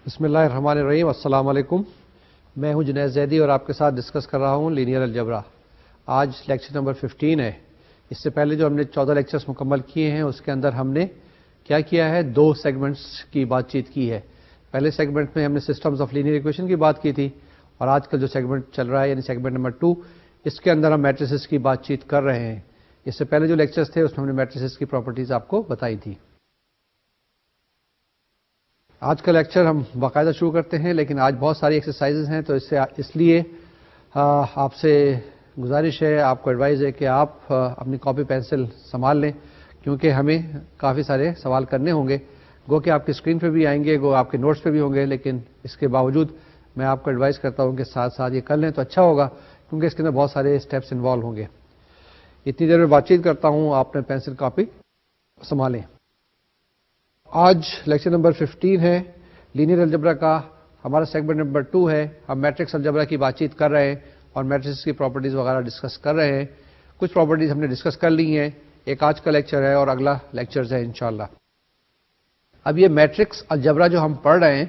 بسم اللہ الرحمن الرحیم. السلام علیکم. میں ہوں جنید زیدی اور آپ کے ساتھ ڈسکس کر رہا ہوں لینئر الجبرا. آج لیکچر نمبر 15 ہے. اس سے پہلے جو ہم نے 14 لیکچرز مکمل کیے ہیں اس کے اندر ہم نے کیا کیا ہے، 2 سیگمنٹس کی بات چیت کی ہے. پہلے سیگمنٹ میں ہم نے سسٹمز آف لینئر ایکویشن کی بات کی تھی، اور آج کا جو سیگمنٹ چل رہا ہے یعنی سیگمنٹ نمبر 2، اس کے اندر ہم میٹریسز کی بات چیت کر رہے ہیں. اس سے پہلے جو لیکچرز تھے اس میں ہم نے میٹریسز کی پراپرٹیز آپ کو بتائی تھی. آج کا لیکچر ہم باقاعدہ شروع کرتے ہیں، لیکن آج بہت ساری ایکسرسائزز ہیں، تو اس لیے آپ سے گزارش ہے، آپ کو ایڈوائز ہے کہ آپ اپنی کاپی پینسل سنبھال لیں، کیونکہ ہمیں کافی سارے سوال کرنے ہوں گے. گو کہ آپ کی اسکرین پہ بھی آئیں گے، گو آپ کے نوٹس پہ بھی ہوں گے، لیکن اس کے باوجود میں آپ کو ایڈوائز کرتا ہوں کہ ساتھ ساتھ یہ کر لیں تو اچھا ہوگا، کیونکہ اس کے اندر بہت سارے اسٹیپس انوالو ہوں گے. اتنی دیر میں بات چیت کرتا ہوں، آپ نے پینسل کاپی سنبھالیں. آج لیکچر نمبر 15 ہے لینئر الجبرا کا. ہمارا سیگمنٹ نمبر 2 ہے. ہم میٹرکس الجبرا کی بات چیت کر رہے ہیں اور میٹرکس کی پراپرٹیز وغیرہ ڈسکس کر رہے ہیں. کچھ پراپرٹیز ہم نے ڈسکس کر لی ہیں، ایک آج کا لیکچر ہے اور اگلا لیکچر ہے انشاءاللہ. اب یہ میٹرکس الجبرا جو ہم پڑھ رہے ہیں،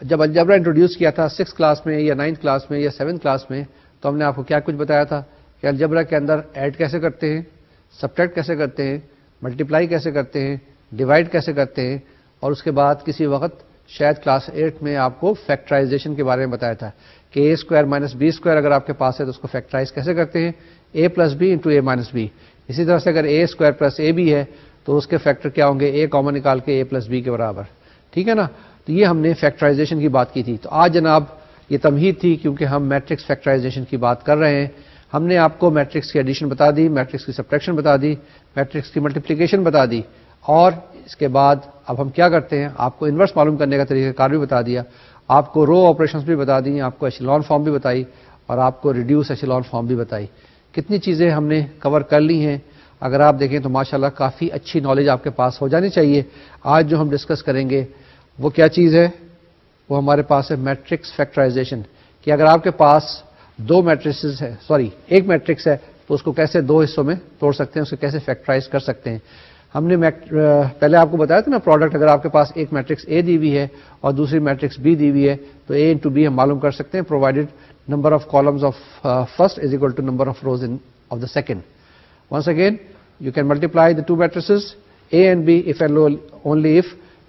جب الجبرا انٹروڈیوس کیا تھا 6 کلاس میں یا 9 کلاس میں یا 7 کلاس میں، تو ہم نے آپ کو کیا کچھ بتایا تھا کہ الجبرا کے اندر ایڈ کیسے کرتے ہیں، سبٹریکٹ کیسے کرتے ہیں، ملٹیپلائی کیسے کرتے ہیں، ڈیوائڈ کیسے کرتے ہیں، اور اس کے بعد کسی وقت شاید کلاس 8 میں آپ کو فیکٹرائزیشن کے بارے میں بتایا تھا کہ اے اسکوائر مائنس بی اسکوائر اگر آپ کے پاس ہے تو اس کو فیکٹرائز کیسے کرتے ہیں، a plus b into a minus b. اسی طرح سے اگر a square plus a b ہے تو اس کے فیکٹر کیا ہوں گے، اے کامن نکال کے اے پلس بی کے برابر. ٹھیک ہے نا. تو یہ ہم نے فیکٹرائزیشن کی بات کی تھی. تو آج جناب یہ تمہید تھی، کیونکہ ہم میٹرکس فیکٹرائزیشن کی بات کر رہے ہیں. ہم نے آپ کو میٹرکس کی ایڈیشن بتا دی، میٹرکس کی سبٹریکشن بتا دی، میٹرکس کی ملٹیپلیکیشن بتا دی، اور اس کے بعد اب ہم کیا کرتے ہیں، آپ کو انورس معلوم کرنے کا طریقہ کار بھی بتا دیا، آپ کو رو آپریشنز بھی بتا دی، آپ کو ایشیلون فارم بھی بتائی، اور آپ کو ریڈیوس ایشیلون فارم بھی بتائی. کتنی چیزیں ہم نے کور کر لی ہیں. اگر آپ دیکھیں تو ماشاءاللہ کافی اچھی نالج آپ کے پاس ہو جانی چاہیے. آج جو ہم ڈسکس کریں گے وہ کیا چیز ہے، وہ ہمارے پاس ہے میٹرکس فیکٹرائزیشن. کہ اگر آپ کے پاس 2 میٹرکس ہے، ایک میٹرکس ہے، تو اس کو کیسے 2 حصوں میں توڑ سکتے ہیں، اس کو کیسے فیکٹرائز کر سکتے ہیں. ہم نے پہلے آپ کو بتایا تھا نا، پروڈکٹ اگر آپ کے پاس ایک میٹرکس اے دی ہوئی ہے اور دوسری میٹرکس بی دی ہوئی ہے تو اے انٹو بی ہم معلوم کر سکتے ہیں، provided number of columns of first is equal to number of rows of the second. Once again you can multiply the 2 matrices A and B if and only if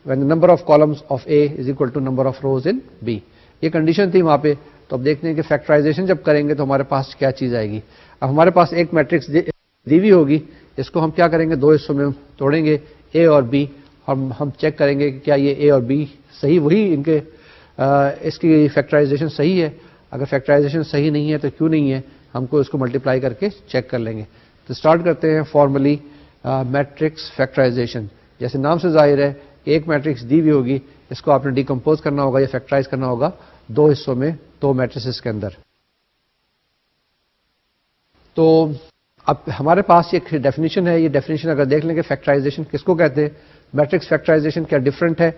when the number of columns of A is equal to number of rows in B. یہ condition تھی وہاں پہ. تو اب دیکھتے ہیں کہ factorisation جب کریں گے تو ہمارے پاس کیا چیز آئے گی. اب ہمارے پاس ایک میٹرکس دی ہوئی ہوگی، اس کو ہم کیا کریں گے، 2 حصوں میں توڑیں گے، A اور B. ہم چیک کریں گے کہ کیا یہ A اور B صحیح، وہی ان کے اس کی فیکٹرائزیشن صحیح ہے. اگر فیکٹرائزیشن صحیح نہیں ہے تو کیوں نہیں ہے، ہم کو اس کو ملٹیپلائی کر کے چیک کر لیں گے. تو اسٹارٹ کرتے ہیں فارملی میٹرکس فیکٹرائزیشن. جیسے نام سے ظاہر ہے کہ ایک میٹرکس دی ہوئی ہوگی، اس کو آپ نے ڈیکمپوز کرنا ہوگا یا فیکٹرائز کرنا ہوگا 2 حصوں میں 2 میٹریسز کے اندر. تو اب ہمارے پاس ایک ڈیفینیشن ہے. یہ ڈیفینیشن اگر دیکھ لیں کہ فیکٹرائزیشن کس کو کہتے ہیں، میٹرکس فیکٹرائزیشن کیا ڈفرنٹ ہے.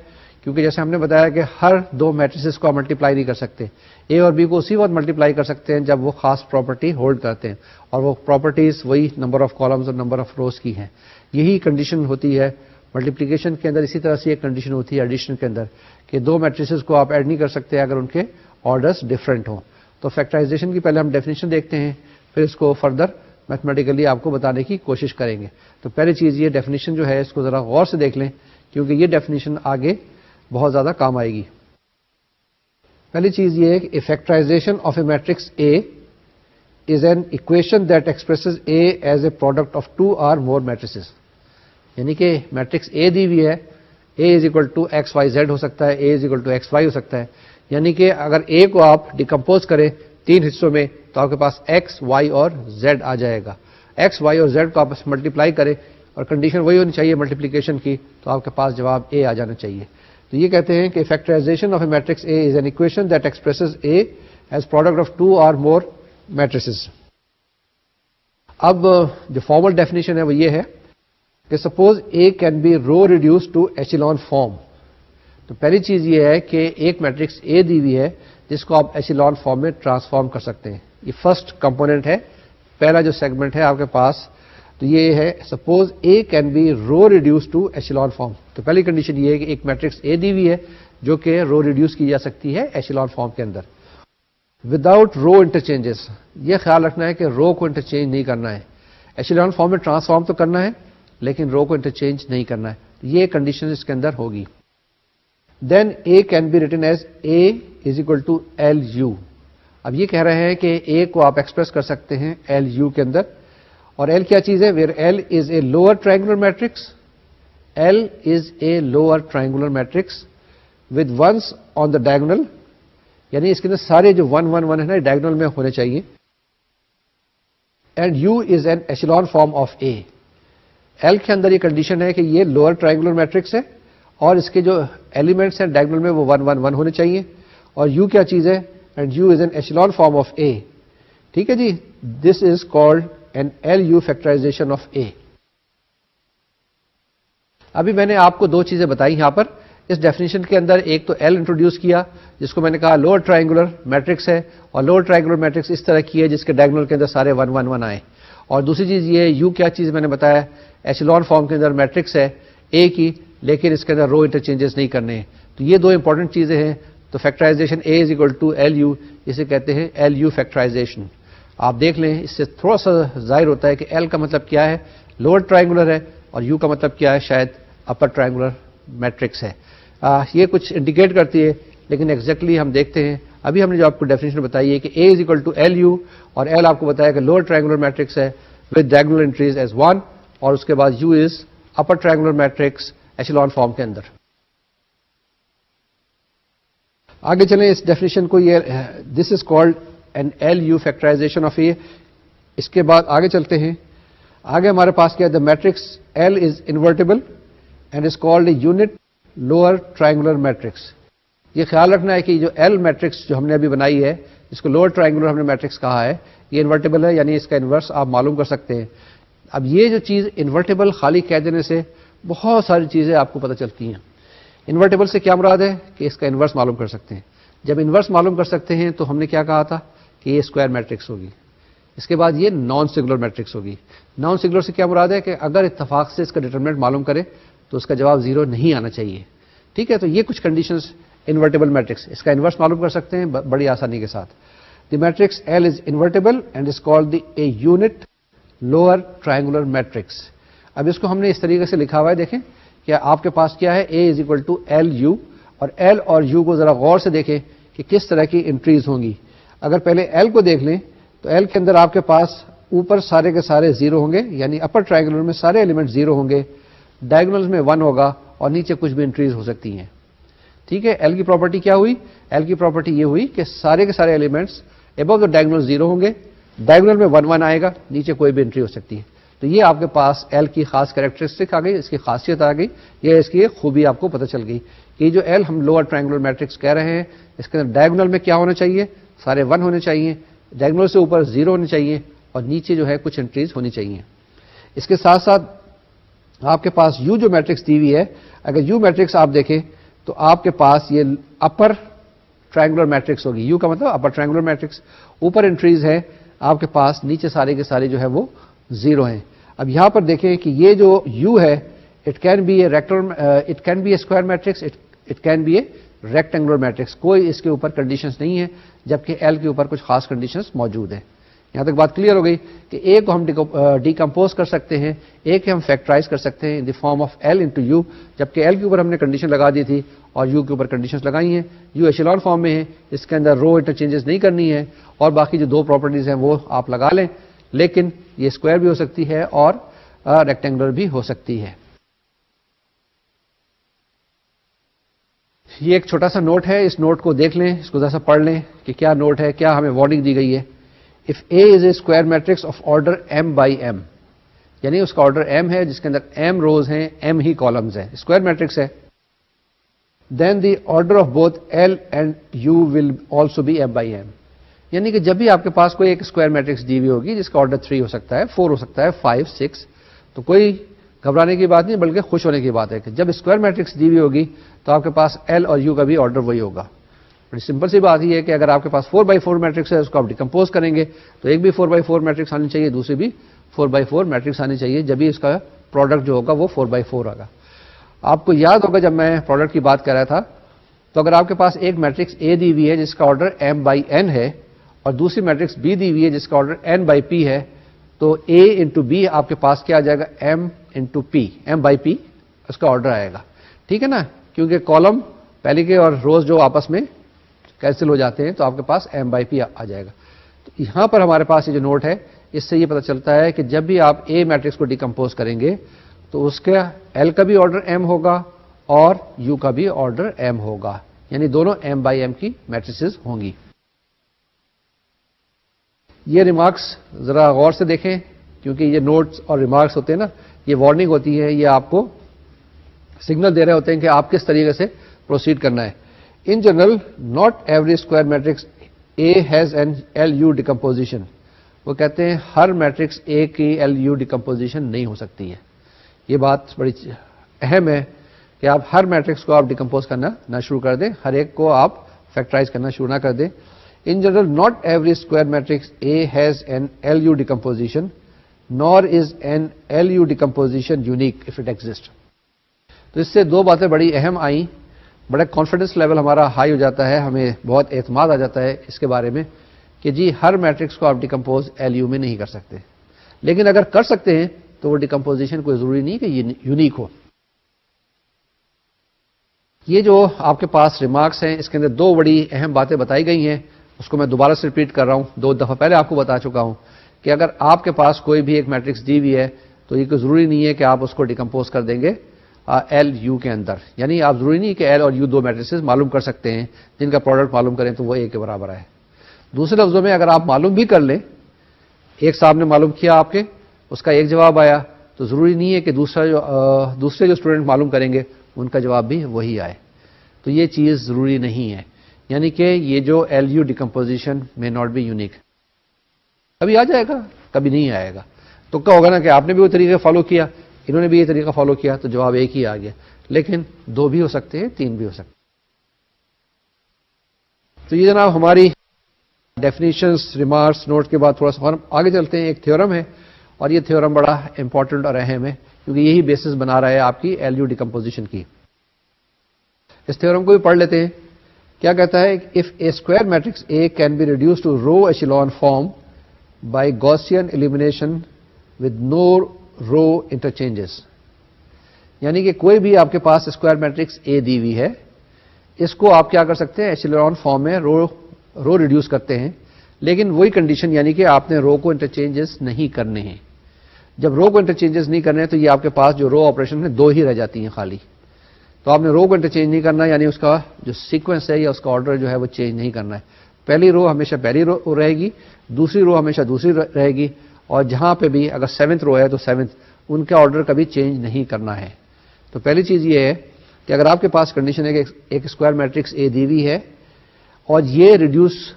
کیونکہ جیسے ہم نے بتایا کہ ہر 2 میٹریسز کو ملٹیپلائی نہیں کر سکتے. اے اور بی کو اسی وقت ملٹیپلائی کر سکتے ہیں جب وہ خاص پراپرٹی ہولڈ کرتے ہیں، اور وہ پراپرٹیز وہی نمبر آف کالمز اور نمبر آف روز کی ہیں. یہی کنڈیشن ہوتی ہے ملٹیپلیکیشن کے اندر. اسی طرح سے ایک کنڈیشن ہوتی ہے ایڈیشن کے اندر کہ 2 میٹریسز کو آپ ایڈ نہیں کر سکتے اگر ان کے آرڈرز ڈفرینٹ ہوں. تو فیکٹرائزیشن کی پہلے ہم ڈیفینیشن دیکھتے ہیں، پھر اس کو فردر میتھمیٹیکلی آپ کو بتانے کی کوشش کریں گے. تو پہلی چیز یہ ڈیفینیشن جو ہے اس کو ذرا غور سے دیکھ لیں، کیونکہ یہ ڈیفینیشن آگے بہت زیادہ کام آئے گی. پہلی چیز یہ ہے کہ factorisation of a matrix A is an equation that expresses a as a product of 2 اور مور میٹریسز. یعنی کہ میٹرکس اے دی ہوئی ہے، A is equal to X Y Z ہو سکتا ہے، A is equal to X Y ہو سکتا ہے. یعنی کہ اگر اے کو آپ ڈیکمپوز کریں 3 حصوں میں تو آپ کے پاس ایکس وائی اور زیڈ آ جائے گا. ایکس وائی اور زیڈ کو آپ ملٹیپلائی کریں اور کنڈیشن وہی ہونی چاہیے ملٹیپلیکیشن کی، تو آپ کے پاس جواب اے آ جانا چاہیے. تو یہ کہتے ہیں کہ factorisation of a matrix A is an equation that expresses a as product of 2 اور مور میٹریسز. اب جو فارمل ڈیفینیشن ہے وہ یہ ہے کہ suppose A can be row reduce to echelon form. تو پہلی چیز یہ ہے کہ ایک میٹرکس اے دی ہوئی ہے جس کو آپ ایشیلون فارم میں ٹرانسفارم کر سکتے ہیں. یہ فرسٹ کمپوننٹ ہے، پہلا جو سیگمنٹ ہے آپ کے پاس تو یہ ہے suppose A can be row reduce to echelon form. تو پہلی کنڈیشن یہ ہے کہ ایک میٹرکس اے دی ہوئی ہے جو کہ رو ریڈیوس کی جا سکتی ہے ایشیلون فارم کے اندر وداؤٹ رو انٹرچینجز. یہ خیال رکھنا ہے کہ رو کو انٹرچینج نہیں کرنا ہے. ایشیلون فارم میں ٹرانسفارم تو کرنا ہے لیکن رو کو انٹرچینج نہیں کرنا ہے. یہ کنڈیشن اس کے اندر ہوگی. Then A can be written as A is equal to L U. اب یہ کہہ رہے ہیں کہ اے کو آپ ایکسپریس کر سکتے ہیں ایل یو کے اندر. اور ایل کیا چیز ہے؟ Where L is a lower triangular matrix. L is a lower triangular matrix with ones on the diagonal. یعنی اس کے اندر سارے جو 1 1 1 ہے نا ڈائگنل میں ہونے چاہیے. And U is an echelon form of a. L کے اندر یہ کنڈیشن ہے کہ یہ لوور ٹرائنگولر میٹرکس ہے اور اس کے جو ایلیمنٹس ہیں ڈائگنل میں وہ 1 1 1 ہونے چاہیے. اور یو کیا چیز ہے؟ And U is an echelon form of A. ٹھیک ہے جی. This is called an L U factorisation of A. ابھی میں نے آپ کو دو چیزیں بتائی یہاں پر اس ڈیفینیشن کے اندر. ایک تو ایل انٹروڈیوس کیا جس کو میں نے کہا لوور ٹرائنگولر میٹرکس ہے اور لوور ٹرائنگولر میٹرکس اس طرح کی ہے جس کے ڈائگنل کے اندر سارے 1 1 1 آئے. اور دوسری چیز یہ یو کیا چیز میں نے بتایا ایشیلون فارم کے اندر میٹرکس ہے اے کی لیکن اس کے اندر رو انٹرچینجز نہیں کرنے ہیں. تو یہ دو امپورٹنٹ چیزیں ہیں. تو factorization A is equal to L U اسے کہتے ہیں ایل یو فیکٹرائزیشن. آپ دیکھ لیں اس سے تھوڑا سا ظاہر ہوتا ہے کہ ایل کا مطلب کیا ہے لوور ٹرائنگولر ہے اور یو کا مطلب کیا ہے شاید اپر ٹرائنگولر میٹرکس ہے. یہ کچھ انڈیکیٹ کرتی ہے لیکن ایگزیکٹلی ہم دیکھتے ہیں. ابھی ہم نے جو آپ کو ڈیفینیشن بتائی ہے کہ A is equal to L U اور ایل آپ کو بتایا کہ لوور ٹرائنگولر میٹرکس ہے ود ڈائگنل انٹریز ایز 1 اور اس کے بعد U is upper triangular matrix echelon form کے اندر. آگے چلیں اس ڈیفینیشن کو. یہ this is called an L U factorisation of A. اس کے بعد آگے چلتے ہیں. آگے ہمارے پاس کیا ہے the matrix L is invertible and is called a unit lower triangular matrix. یہ خیال رکھنا ہے کہ جو ایل میٹرکس جو ہم نے ابھی بنائی ہے جس کو لوور ٹرائنگولر ہم نے میٹرکس کہا ہے یہ انورٹیبل ہے یعنی اس کا انورس آپ معلوم کر سکتے ہیں. اب یہ جو چیز انورٹیبل خالی کہہ دینے سے بہت ساری چیزیں آپ کو پتہ چلتی ہیں. انورٹیبل سے کیا مراد ہے کہ اس کا انورس معلوم کر سکتے ہیں. جب انورس معلوم کر سکتے ہیں تو ہم نے کیا کہا تھا کہ یہ اسکوائر میٹرکس ہوگی. اس کے بعد یہ نان سنگولر میٹرکس ہوگی. نان سنگولر سے کیا مراد ہے کہ اگر اتفاق سے اس کا ڈیٹرمنٹ معلوم کرے تو اس کا جواب 0 نہیں آنا چاہیے. ٹھیک ہے. تو یہ کچھ کنڈیشنز انورٹیبل میٹرکس اس کا انورس معلوم کر سکتے ہیں بڑی آسانی کے ساتھ. The matrix L is invertible and is called the a unit lower triangular matrix. اب اس کو ہم نے اس طریقے سے لکھا ہوا ہے. دیکھیں کہ آپ کے پاس کیا ہے A is equal to L U اور ایل اور یو کو ذرا غور سے دیکھیں کہ کس طرح کی انٹریز ہوں گی. اگر پہلے ایل کو دیکھ لیں تو ایل کے اندر آپ کے پاس اوپر سارے کے سارے 0 ہوں گے یعنی اپر ٹرائنگولر میں سارے ایلیمنٹ 0 ہوں گے. ڈائگنلز میں 1 ہوگا اور نیچے کچھ بھی انٹریز ہو سکتی ہیں. ٹھیک ہے. ایل کی پراپرٹی کیا ہوئی؟ ایل کی پراپرٹی یہ ہوئی کہ سارے کے سارے ایلیمنٹس ابو دا ڈائگنل 0 ہوں گے. ڈائگنل میں 1 1 آئے گا نیچے کوئی بھی انٹری ہو سکتی ہے. تو یہ آپ کے پاس ایل کی خاص کیریکٹرسٹک آ گئی اس کی خاصیت آ گئی. یہ اس کی خوبی آپ کو پتہ چل گئی کہ جو ایل ہم لوور ٹرائنگولر میٹرکس کہہ رہے ہیں اس کے اندر ڈائگنل میں کیا ہونا چاہیے سارے 1 ہونے چاہیے. ڈائگنل سے اوپر 0 ہونے چاہیے اور نیچے جو ہے کچھ انٹریز ہونی چاہیے. اس کے ساتھ ساتھ آپ کے پاس یو جو میٹرکس دی ہوئی ہے اگر یو میٹرکس آپ دیکھیں تو آپ کے پاس یہ اپر ٹرائنگولر میٹرکس ہوگی. یو کا مطلب اپر ٹرائنگولر میٹرکس. اوپر انٹریز ہے آپ کے پاس نیچے سارے کے سارے جو ہے وہ 0 ہیں. اب یہاں پر دیکھیں کہ یہ جو یو ہے it can be a it can be a square matrix it can be a rectangular matrix. کوئی اس کے اوپر کنڈیشنز نہیں ہے جبکہ ایل کے اوپر کچھ خاص کنڈیشنز موجود ہیں. یہاں تک بات کلیئر ہو گئی کہ اے کو ہم ڈیکمپوز کر سکتے ہیں اے کے ہم فیکٹرائز کر سکتے ہیں in the form of L into U جبکہ ایل کے اوپر ہم نے کنڈیشن لگا دی تھی اور یو کے اوپر کنڈیشنز لگائی ہیں. یو ایشیلون فارم میں ہے اس کے اندر رو انٹرچینجز نہیں کرنی ہے اور باقی جو 2 پراپرٹیز ہیں وہ آپ لگا لیں لیکن یہ اسکوائر بھی ہو سکتی ہے اور ریکٹینگولر بھی ہو سکتی ہے. یہ ایک چھوٹا سا نوٹ ہے. اس نوٹ کو دیکھ لیں اس کو ذرا سا پڑھ لیں کہ کیا نوٹ ہے کیا ہمیں وارننگ دی گئی ہے. If A is a square matrix of order m by m یعنی اس کا آرڈر m ہے جس کے اندر m روز ہیں m ہی کالمز ہیں اسکوائر میٹرکس ہے then the order of both L and U will also be m by m یعنی کہ جب بھی آپ کے پاس کوئی ایک اسکوائر میٹرکس دی ہوئی ہوگی جس کا آرڈر 3 ہو سکتا ہے 4 ہو سکتا ہے 5 6 تو کوئی گھبرانے کی بات نہیں بلکہ خوش ہونے کی بات ہے کہ جب اسکوائر میٹرکس دی ہوئی ہوگی تو آپ کے پاس L اور U کا بھی آرڈر وہی ہوگا. بڑی سمپل سی بات یہ ہے کہ اگر آپ کے پاس 4x4 میٹرکس ہے اس کو آپ ڈیکمپوز کریں گے تو ایک بھی 4x4 میٹرکس آنی چاہیے دوسری بھی 4x4 میٹرکس آنی چاہیے, جبھی اس کا پروڈکٹ جو ہوگا وہ 4x4 ہوگا. آپ کو یاد ہوگا جب میں پروڈکٹ کی بات کر رہا تھا, تو اگر آپ کے پاس ایک میٹرکس اے دی ہوئی ہے جس کا آرڈر m/n ہے, اور دوسری میٹرکس بی دی ہوئی ہے جس کا آرڈر n/p ہے, تو a انٹو بی آپ کے پاس کیا آ جائے گا, m انٹو پی, m/p اس کا آرڈر آئے گا. ٹھیک ہے نا, کیونکہ کالم پہلے کے اور روز جو آپس میں کینسل ہو جاتے ہیں, تو آپ کے پاس m/p آ جائے گا. تو یہاں پر ہمارے پاس یہ جو نوٹ ہے, اس سے یہ پتہ چلتا ہے کہ جب بھی آپ اے میٹرکس کو ڈیکمپوز کریں گے تو اس کا ایل کا بھی آرڈر m ہوگا اور یو کا بھی آرڈر m ہوگا, یعنی دونوں m/m کی میٹریسز ہوں گی. یہ ریمارکس ذرا غور سے دیکھیں, کیونکہ یہ نوٹس اور ریمارکس ہوتے ہیں نا, یہ وارننگ ہوتی ہے, یہ آپ کو سگنل دے رہے ہوتے ہیں کہ آپ کس طریقے سے پروسیڈ کرنا ہے. In general not every square matrix a has an L U decomposition. وہ کہتے ہیں ہر میٹرکس اے کی ایل یو ڈیکمپوزیشن نہیں ہو سکتی ہے. یہ بات بڑی اہم ہے کہ آپ ہر میٹرکس کو آپ ڈیکمپوز کرنا نہ شروع کر دیں, ہر ایک کو آپ فیکٹرائز کرنا شروع نہ کر دیں. In general, not every square matrix A has an LU decomposition, nor is an LU decomposition unique if it exists. تو اس سے دو باتیں بڑی اہم آئیں, بڑا کانفیڈنس لیول ہمارا ہائی ہو جاتا ہے, ہمیں بہت اعتماد آ جاتا ہے اس کے بارے میں کہ جی ہر میٹرکس کو آپ ڈیکمپوز LU میں نہیں کر سکتے, لیکن اگر کر سکتے ہیں تو وہ ڈیکمپوزیشن کوئی ضروری نہیں کہ یونیک ہو. یہ جو آپ کے پاس ریمارکس ہیں, اس کے اندر دو بڑی اہم باتیں بتائی گئی ہیں, اس کو میں دوبارہ سے ریپیٹ کر رہا ہوں, دو دفعہ پہلے آپ کو بتا چکا ہوں کہ اگر آپ کے پاس کوئی بھی ایک میٹرکس دی ہوئی ہے تو یہ کوئی ضروری نہیں ہے کہ آپ اس کو ڈیکمپوز کر دیں گے ایل یو کے اندر, یعنی آپ ضروری نہیں کہ ایل اور یو دو میٹرکسز معلوم کر سکتے ہیں جن کا پروڈکٹ معلوم کریں تو وہ اے کے برابر آئے. دوسرے لفظوں میں اگر آپ معلوم بھی کر لیں, ایک صاحب نے معلوم کیا آپ کے, اس کا ایک جواب آیا, تو ضروری نہیں ہے کہ دوسرے جو اسٹوڈنٹ معلوم کریں گے ان کا جواب بھی وہی آئے. تو یہ چیز ضروری نہیں ہے, یعنی کہ یہ جو ایل یو ڈیکمپوزیشن میں ناٹ بی یونیک, کبھی آ جائے گا کبھی نہیں آئے گا. تو کیا ہوگا نا کہ آپ نے بھی وہ طریقہ فالو کیا, انہوں نے بھی یہ طریقہ فالو کیا, تو جواب ایک ہی آ گیا, لیکن دو بھی ہو سکتے ہیں, تین بھی ہو سکتے ہیں. تو یہ جناب ہماری ڈیفینیشنز, ریمارکس, نوٹ کے بعد تھوڑا سا آگے چلتے ہیں. ایک تھیورم ہے, اور یہ تھیورم بڑا امپورٹنٹ اور اہم ہے کیونکہ یہی بیسس بنا رہا ہے آپ کی ایل یو ڈیکمپوزیشن کی. اس تھیورم کو بھی پڑھ لیتے ہیں. کیا کہتا ہے, if a square matrix A can be reduced to row echelon form by Gaussian elimination with no row interchanges. یعنی کہ کوئی بھی آپ کے پاس اسکوائر میٹرکس اے دی ہوئی ہے, اس کو آپ کیا کر سکتے ہیں, ایچیلون فارم میں رو ریڈیوس کرتے ہیں, لیکن وہی کنڈیشن یعنی کہ آپ نے رو کو انٹرچینجز نہیں کرنے ہیں. جب رو کو انٹرچینجز نہیں کرنے ہیں تو یہ آپ کے پاس جو رو آپریشن ہے دو ہی رہ جاتی ہیں خالی. تو آپ نے رو کو انٹرچینج نہیں کرنا, یعنی اس کا جو سیکوینس ہے یا اس کا آرڈر جو ہے وہ چینج نہیں کرنا ہے. پہلی رو ہمیشہ پہلی رو رہے گی, دوسری رو ہمیشہ دوسری رہے گی, اور جہاں پہ بھی اگر سیونتھ رو ہے تو سیونتھ, ان کا آرڈر کبھی چینج نہیں کرنا ہے. تو پہلی چیز یہ ہے کہ اگر آپ کے پاس کنڈیشن ہے کہ ایک اسکوائر میٹرکس اے دی ہوئی ہے اور یہ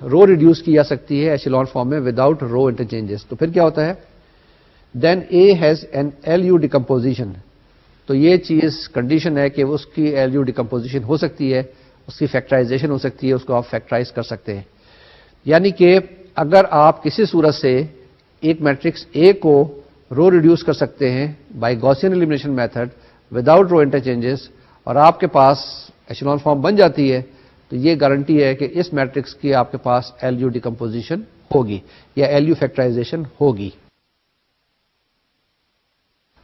رو ریڈیوس کی جا سکتی ہے ایچیلون فارم میں وداؤٹ رو انٹرچینجز, تو پھر کیا ہوتا ہے, then A has an L U decomposition. تو یہ چیز کنڈیشن ہے کہ اس کی ایل یو ڈیکمپوزیشن ہو سکتی ہے, اس کی فیکٹرائزیشن ہو سکتی ہے, اس کو آپ فیکٹرائز کر سکتے ہیں. یعنی کہ اگر آپ کسی صورت سے ایک میٹرکس اے کو رو ریڈیوس کر سکتے ہیں by Gaussian elimination method without row interchanges, اور آپ کے پاس ایچیلون فارم بن جاتی ہے, تو یہ گارنٹی ہے کہ اس میٹرکس کی آپ کے پاس ایل یو ڈیکمپوزیشن ہوگی یا ایل یو فیکٹرائزیشن ہوگی.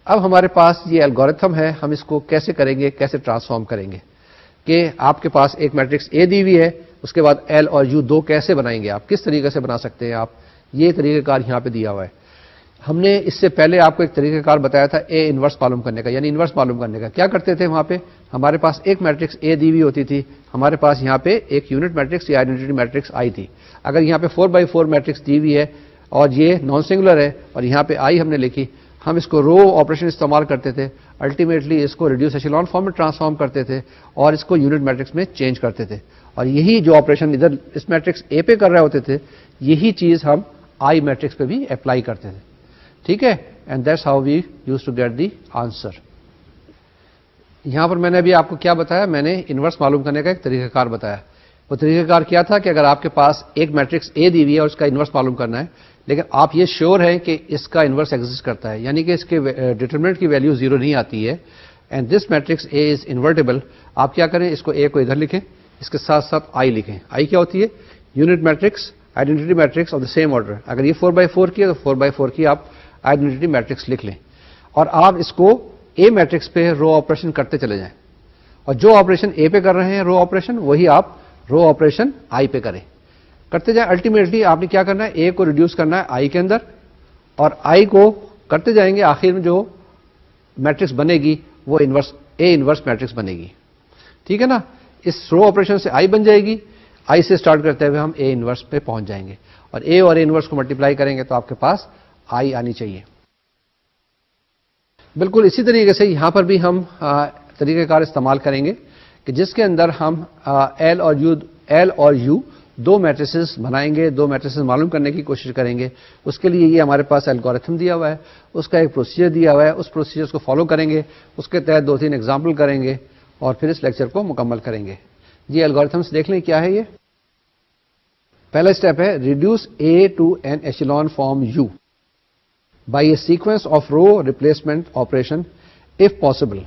اب ہمارے پاس یہ الگورتھم ہے, ہم اس کو کیسے کریں گے, کیسے ٹرانسفارم کریں گے کہ آپ کے پاس ایک میٹرکس اے دی ہوئی ہے, اس کے بعد ایل اور یو دو کیسے بنائیں گے, آپ کس طریقے سے بنا سکتے ہیں آپ, یہ طریقہ کار یہاں پہ دیا ہوا ہے. ہم نے اس سے پہلے آپ کو ایک طریقہ کار بتایا تھا اے انورس معلوم کرنے کا, یعنی انورس معلوم کرنے کا. کیا کرتے تھے وہاں پہ, ہمارے پاس ایک میٹرکس اے دی ہوئی ہوتی تھی, ہمارے پاس یہاں پہ ایک یونٹ میٹرکس یا آئیڈینٹی میٹرکس آئی تھی. اگر یہاں پہ 4x4 میٹرکس دی ہوئی ہے اور یہ نان سنگولر ہے اور یہاں پہ آئی ہم نے لکھی, ہم اس کو رو آپریشن استعمال کرتے تھے, الٹیمیٹلی اس کو ریڈیوس ایچیلون فارم میں ٹرانسفارم کرتے تھے اور اس کو یونٹ میٹرکس میں چینج کرتے تھے, اور یہی جو آپریشن ادھر اس میٹرکس اے پہ کر رہے ہوتے تھے, یہی چیز ہم آئی میٹرکس پہ بھی اپلائی کرتے تھے. ٹھیک ہے, and that's how we use to get the answer. یہاں پر میں نے ابھی آپ کو کیا بتایا, میں نے انورس معلوم کرنے کا ایک طریقہ کار بتایا. وہ طریقہ کار کیا تھا کہ اگر آپ کے پاس ایک میٹرکس اے دی ہوئی ہے اور اس کا انورس معلوم کرنا ہے, لیکن آپ یہ شیور ہیں کہ اس کا انورس ایگزسٹ کرتا ہے, یعنی کہ اس کے ڈیٹرمنٹ کی ویلیو 0 نہیں آتی ہے, and this matrix A is invertible. آپ کیا کریں, اس کو اے کو ادھر لکھیں, اس کے ساتھ ساتھ آئی لکھیں. آئی کیا ہوتی ہے؟ Unit matrix, identity matrix of the same order. اگر یہ 4x4 کی ہے تو 4x4 کی آپ آئیڈینٹی میٹرکس لکھ لیں, اور آپ اس کو اے میٹرکس پہ رو آپریشن کرتے چلے جائیں, اور جو آپریشن اے پہ کر رہے ہیں رو آپریشن, وہی آپ رو آپریشن آئی پہ کریں, کرتے جائیں. الٹیمیٹلی آپ نے کیا کرنا ہے, اے کو ریڈیوس کرنا ہے آئی کے اندر, اور آئی کو کرتے جائیں گے, آخر میں جو میٹرکس بنے گی وہ انورس اے انورس میٹرکس بنے گی. ٹھیک ہے نا, اس رو آپریشن سے آئی بن جائے گی, آئی سے اسٹارٹ کرتے ہوئے ہم اے انورس پہ پہنچ جائیں گے, اور اے اور اے انورس کو ملٹیپلائی کریں گے تو آپ کے پاس آئی آنی چاہیے. بالکل اسی طریقے سے یہاں پر بھی ہم طریقہ کار استعمال کریں گے کہ جس کے اندر ہم ایل اور یو دو میٹریسز بنائیں گے, دو میٹریسز معلوم کرنے کی کوشش کریں گے. اس کے لیے یہ ہمارے پاس الگورتھم دیا ہوا ہے, اس کا ایک پروسیجر دیا ہوا ہے, اس پروسیجر کو فالو کریں گے, اس کے تحت 2-3 ایگزامپل کریں گے, اور پھر اس لیکچر کو مکمل کریں گے. جی الگورتھمس دیکھ لیں کیا ہے. یہ پہلا اسٹیپ ہے reduce A to an echelon form U by a sequence of row replacement operation if possible.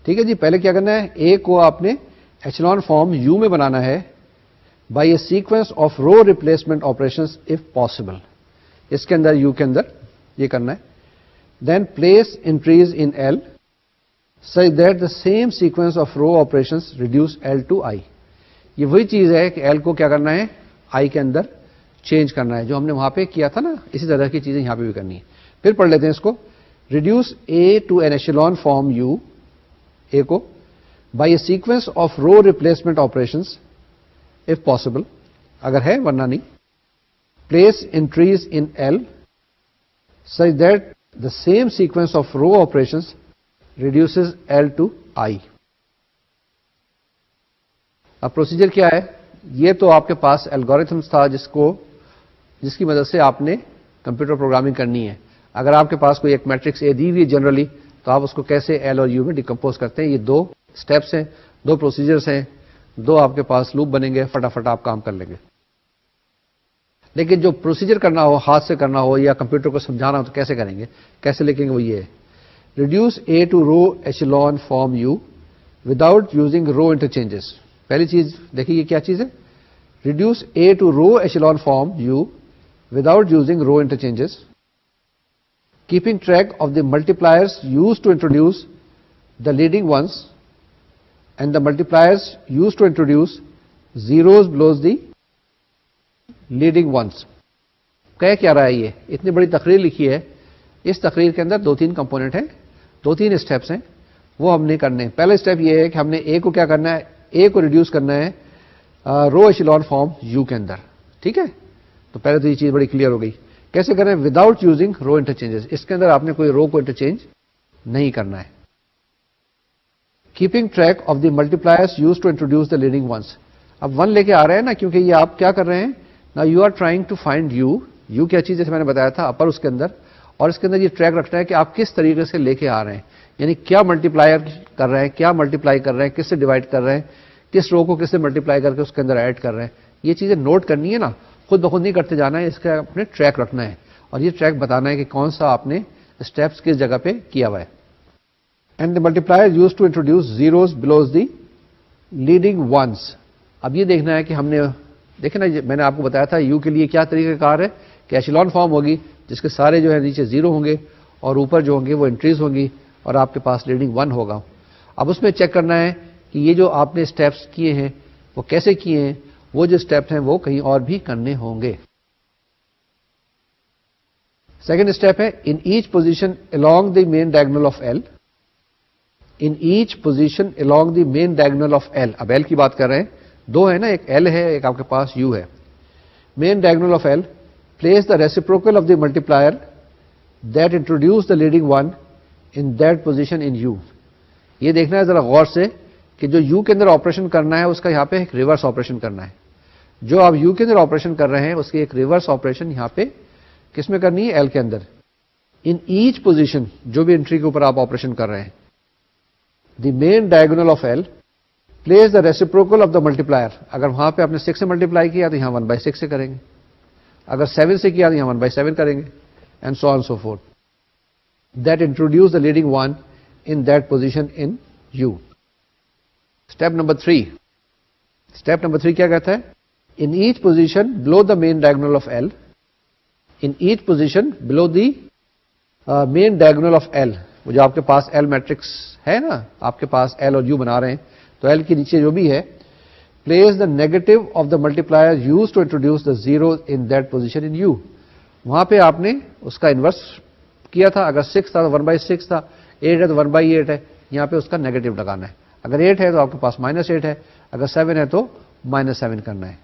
ٹھیک ہے جی, پہلے کیا کرنا ہے, اے کو آپ نے ایشیلون فارم یو میں بنانا ہے by a sequence of row replacement operation if possible. اس کے اندر یو کے اندر یہ کرنا ہے. Then place entries in L such that the same sequence of row operations reduce L to I. یہ وہی چیز ہے کہ L کو کیا کرنا ہے, I کے اندر چینج کرنا ہے, جو ہم نے وہاں پہ کیا تھا نا, اسی طرح کی چیزیں یہاں پہ بھی کرنی ہے. پھر پڑھ لیتے ہیں اس کو. reduce A to an echelon form U, A کو by a sequence of row replacement operations if possible, اگر ہے ورنہ نہیں. place entries in L such that the same sequence of row operations reduces L to I. اب procedure کیا ہے, یہ تو آپ کے پاس الگورتھمس تھا جس کی مدد سے آپ نے کمپیوٹر پروگرامنگ کرنی ہے. اگر آپ کے پاس کوئی ایک میٹرکس اے دی ہوئی ہے جنرلی, تو آپ اس کو کیسے ایل اور یو میں ڈیکمپوز کرتے ہیں. یہ 2 اسٹیپس ہیں, 2 پروسیجرس ہیں, 2 آپ کے پاس لوپ بنیں گے, فٹافٹ آپ کام کر لیں گے. لیکن جو پروسیجر کرنا ہو, ہاتھ سے کرنا ہو یا کمپیوٹر کو سمجھانا ہو تو کیسے کریں گے, کیسے لکھیں گے, وہ یہ ہے. Reduce A to row echelon form U without using row interchanges. پہلی چیز دیکھیے یہ کیا چیز ہے, reduce A to row echelon form U without using row interchanges, keeping track of the multipliers used to introduce the leading ones and the multipliers used to introduce zeros below the leading ones. کہہ کیا رہا ہے, یہ اتنی بڑی تقریر لکھی ہے, اس تقریر کے اندر 2-3 کمپوننٹ ہیں, 2-3 اسٹیپس ہیں, وہ ہم نے کرنے ہیں. پہلا اسٹیپ یہ ہے کہ ہم نے اے کو کیا کرنا ہے, اے کو ریڈیوس کرنا ہے رو ایشیلون فارم یو کے اندر. ٹھیک ہے, تو پہلے تو یہ چیز بڑی کلیئر ہو گئی. کیسے کریں, وداؤٹ یوزنگ رو انٹرچینجز. اس کے اندر آپ نے کوئی رو کو انٹرچینج نہیں کرنا ہے. Keeping track of the multipliers use to introduce the leading ones. اب 1 لے کے آ رہے ہیں نا, کیونکہ یہ آپ کیا کر رہے ہیں نا, you are trying to find U کیا چیز, جیسے میں نے بتایا تھا اپر اس کے اندر, اور اس کے اندر یہ ٹریک رکھنا ہے کہ آپ کس طریقے سے لے کے آ رہے ہیں, یعنی کیا ملٹیپلائر کر رہے ہیں, کیا ملٹیپلائی کر رہے ہیں, کس سے ڈیوائڈ کر رہے ہیں, کس رو کو کس سے ملٹیپلائی کر کے اس کے اندر ایڈ کر رہے ہیں. یہ چیزیں نوٹ کرنی ہے نا, خود بخود نہیں کرتے جانا ہے, اس کا اپنے ٹریک رکھنا ہے, اور یہ ٹریک بتانا ہے کہ کون سا آپ نے اسٹیپس کس جگہ پہ کیا ہوا ہے. And the multiplier use to introduce zeros below the leading ones. اب یہ دیکھنا ہے کہ ہم نے دیکھیں نا, میں نے آپ کو بتایا تھا یو کے لیے کیا طریقہ کار ہے کہ ایشیلون فارم ہوگی جس کے سارے جو ہے نیچے 0 ہوں گے اور اوپر جو ہوں گے وہ انٹریز ہوں گی, اور آپ کے پاس لیڈنگ 1 ہوگا. اب اس میں چیک کرنا ہے کہ یہ جو آپ نے اسٹیپس کیے ہیں وہ کیسے کیے ہیں, وہ جو اسٹیپس ہیں وہ کہیں اور بھی کرنے ہوں گے. سیکنڈ اسٹیپ ہے in each position along the main diagonal of L. In each position along the main diagonal of L. اب ایل کی بات کر رہے ہیں, 2 ہے نا, ایک ایل ہے, ایک آپ کے پاس یو ہے. Main diagonal of L, place the reciprocal of the multiplier that introduce the leading one in that position in U. یہ دیکھنا ہے ذرا غور سے کہ جو U کے اندر آپریشن کرنا ہے اس کا یہاں پہ ایک ریورس آپریشن کرنا ہے. جو آپ U کے اندر آپریشن کر رہے ہیں اس کی ایک ریورس آپریشن یہاں پہ کس میں کرنی ہے, L کے اندر. ان ایچ پوزیشن, جو بھی انٹری کے اوپر آپ آپریشن کر رہے ہیں, the main diagonal of L place the reciprocal of the multiplier. اگر وہاں پہ آپ نے 6 سے ملٹیپلائی کیا تو یہاں 1/6 سے کریں گے. اگر 7 سے کیا تو یہاں 1/7 کریں گے and so on so fourth. That introduce the leading one in that position in U. Step number 3. Step number 3 کیا کہتا ہے؟ In each position below the main diagonal of L. In each position below the main diagonal of L. وہ جو آپ کے پاس L matrix ہے نا، آپ کے پاس L اور U بنا رہے ہیں، تو L کے نیچے جو بھی ہے، place the negative of the multiplier used to introduce the zero in that position in U. وہاں پہ آپ نے اس کا انورس کیا تھا. اگر 6 تھا تو 1/6 تھا، 8 ہے تو 1/8 ہے. یہاں پہ اس کا نیگیٹو لگانا ہے. اگر 8 ہے تو آپ کے پاس -8 ہے، اگر 7 ہے تو -7 کرنا ہے.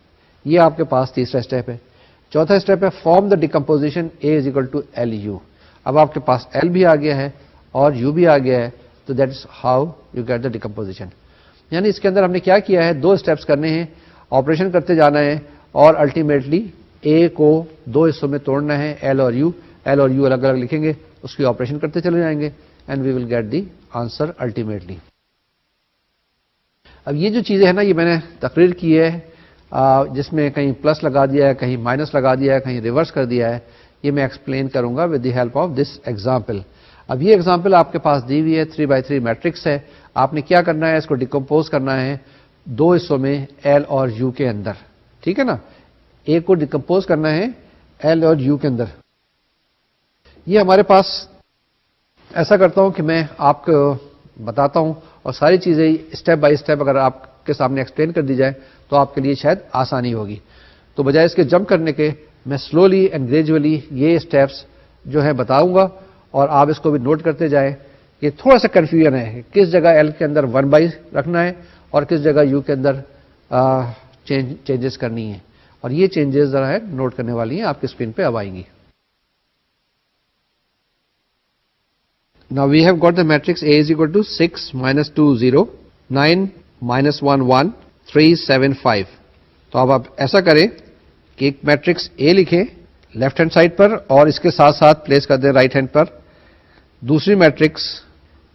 یہ آپ کے پاس تیسرا اسٹیپ ہے. چوتھا اسٹیپ ہے form the decomposition A is equal to LU. اب آپ کے پاس L بھی آ گیا ہے اور U بھی آ گیا ہے، تو that is how you get the decomposition. یعنی اس کے اندر ہم نے کیا کیا ہے، 2 اسٹیپس کرنے ہیں، آپریشن کرتے جانا ہے اور الٹیمیٹلی A کو 2 حصوں میں توڑنا ہے، L اور U الگ الگ لکھیں گے، اس کی آپریشن کرتے چلے جائیں گے and we will get the answer ultimately. اب یہ جو چیزیں ہیں نا، یہ میں نے تقریر کی ہے جس میں کہیں پلس لگا دیا ہے، کہیں مائنس لگا دیا ہے، کہیں ریورس کر دیا ہے. یہ میں ایکسپلین کروں گا with the help of this example. اب یہ ایگزامپل آپ کے پاس دی ہوئی ہے، 3x3 میٹرکس ہے. آپ نے کیا کرنا ہے، اس کو ڈیکمپوز کرنا ہے 2 حصوں میں L اور U کے اندر. ٹھیک ہے نا، ایک کو ڈیکمپوز کرنا ہے L اور U کے اندر. یہ ہمارے پاس ایسا کرتا ہوں کہ میں آپ کو بتاتا ہوں اور ساری چیزیں اسٹیپ بائی اسٹیپ اگر آپ کے سامنے ایکسپلین کر دی جائے تو آپ کے لیے شاید آسانی ہوگی. تو بجائے اس کے جمپ کرنے کے میں سلولی اینڈ گریجولی یہ اسٹیپس جو ہیں بتاؤں گا اور آپ اس کو بھی نوٹ کرتے جائیں. یہ تھوڑا سا کنفیوژن ہے کہ کس جگہ L کے اندر 1 رکھنا ہے اور کس جگہ U کے اندر چینجز کرنی ہے، اور یہ چینجز ذرا ہے نوٹ کرنے والی ہیں، آپ کی اسکرین پہ اب آئیں گی. Now we have got the matrix A is equal to 6 minus 2 0 9 minus 1 1 3 7 5. تو اب آپ ایسا کریں کہ ایک میٹرکس A لکھیں لیفٹ ہینڈ سائڈ پر اور اس کے ساتھ ساتھ پلیس کر دیں رائٹ ہینڈ پر دوسری میٹرکس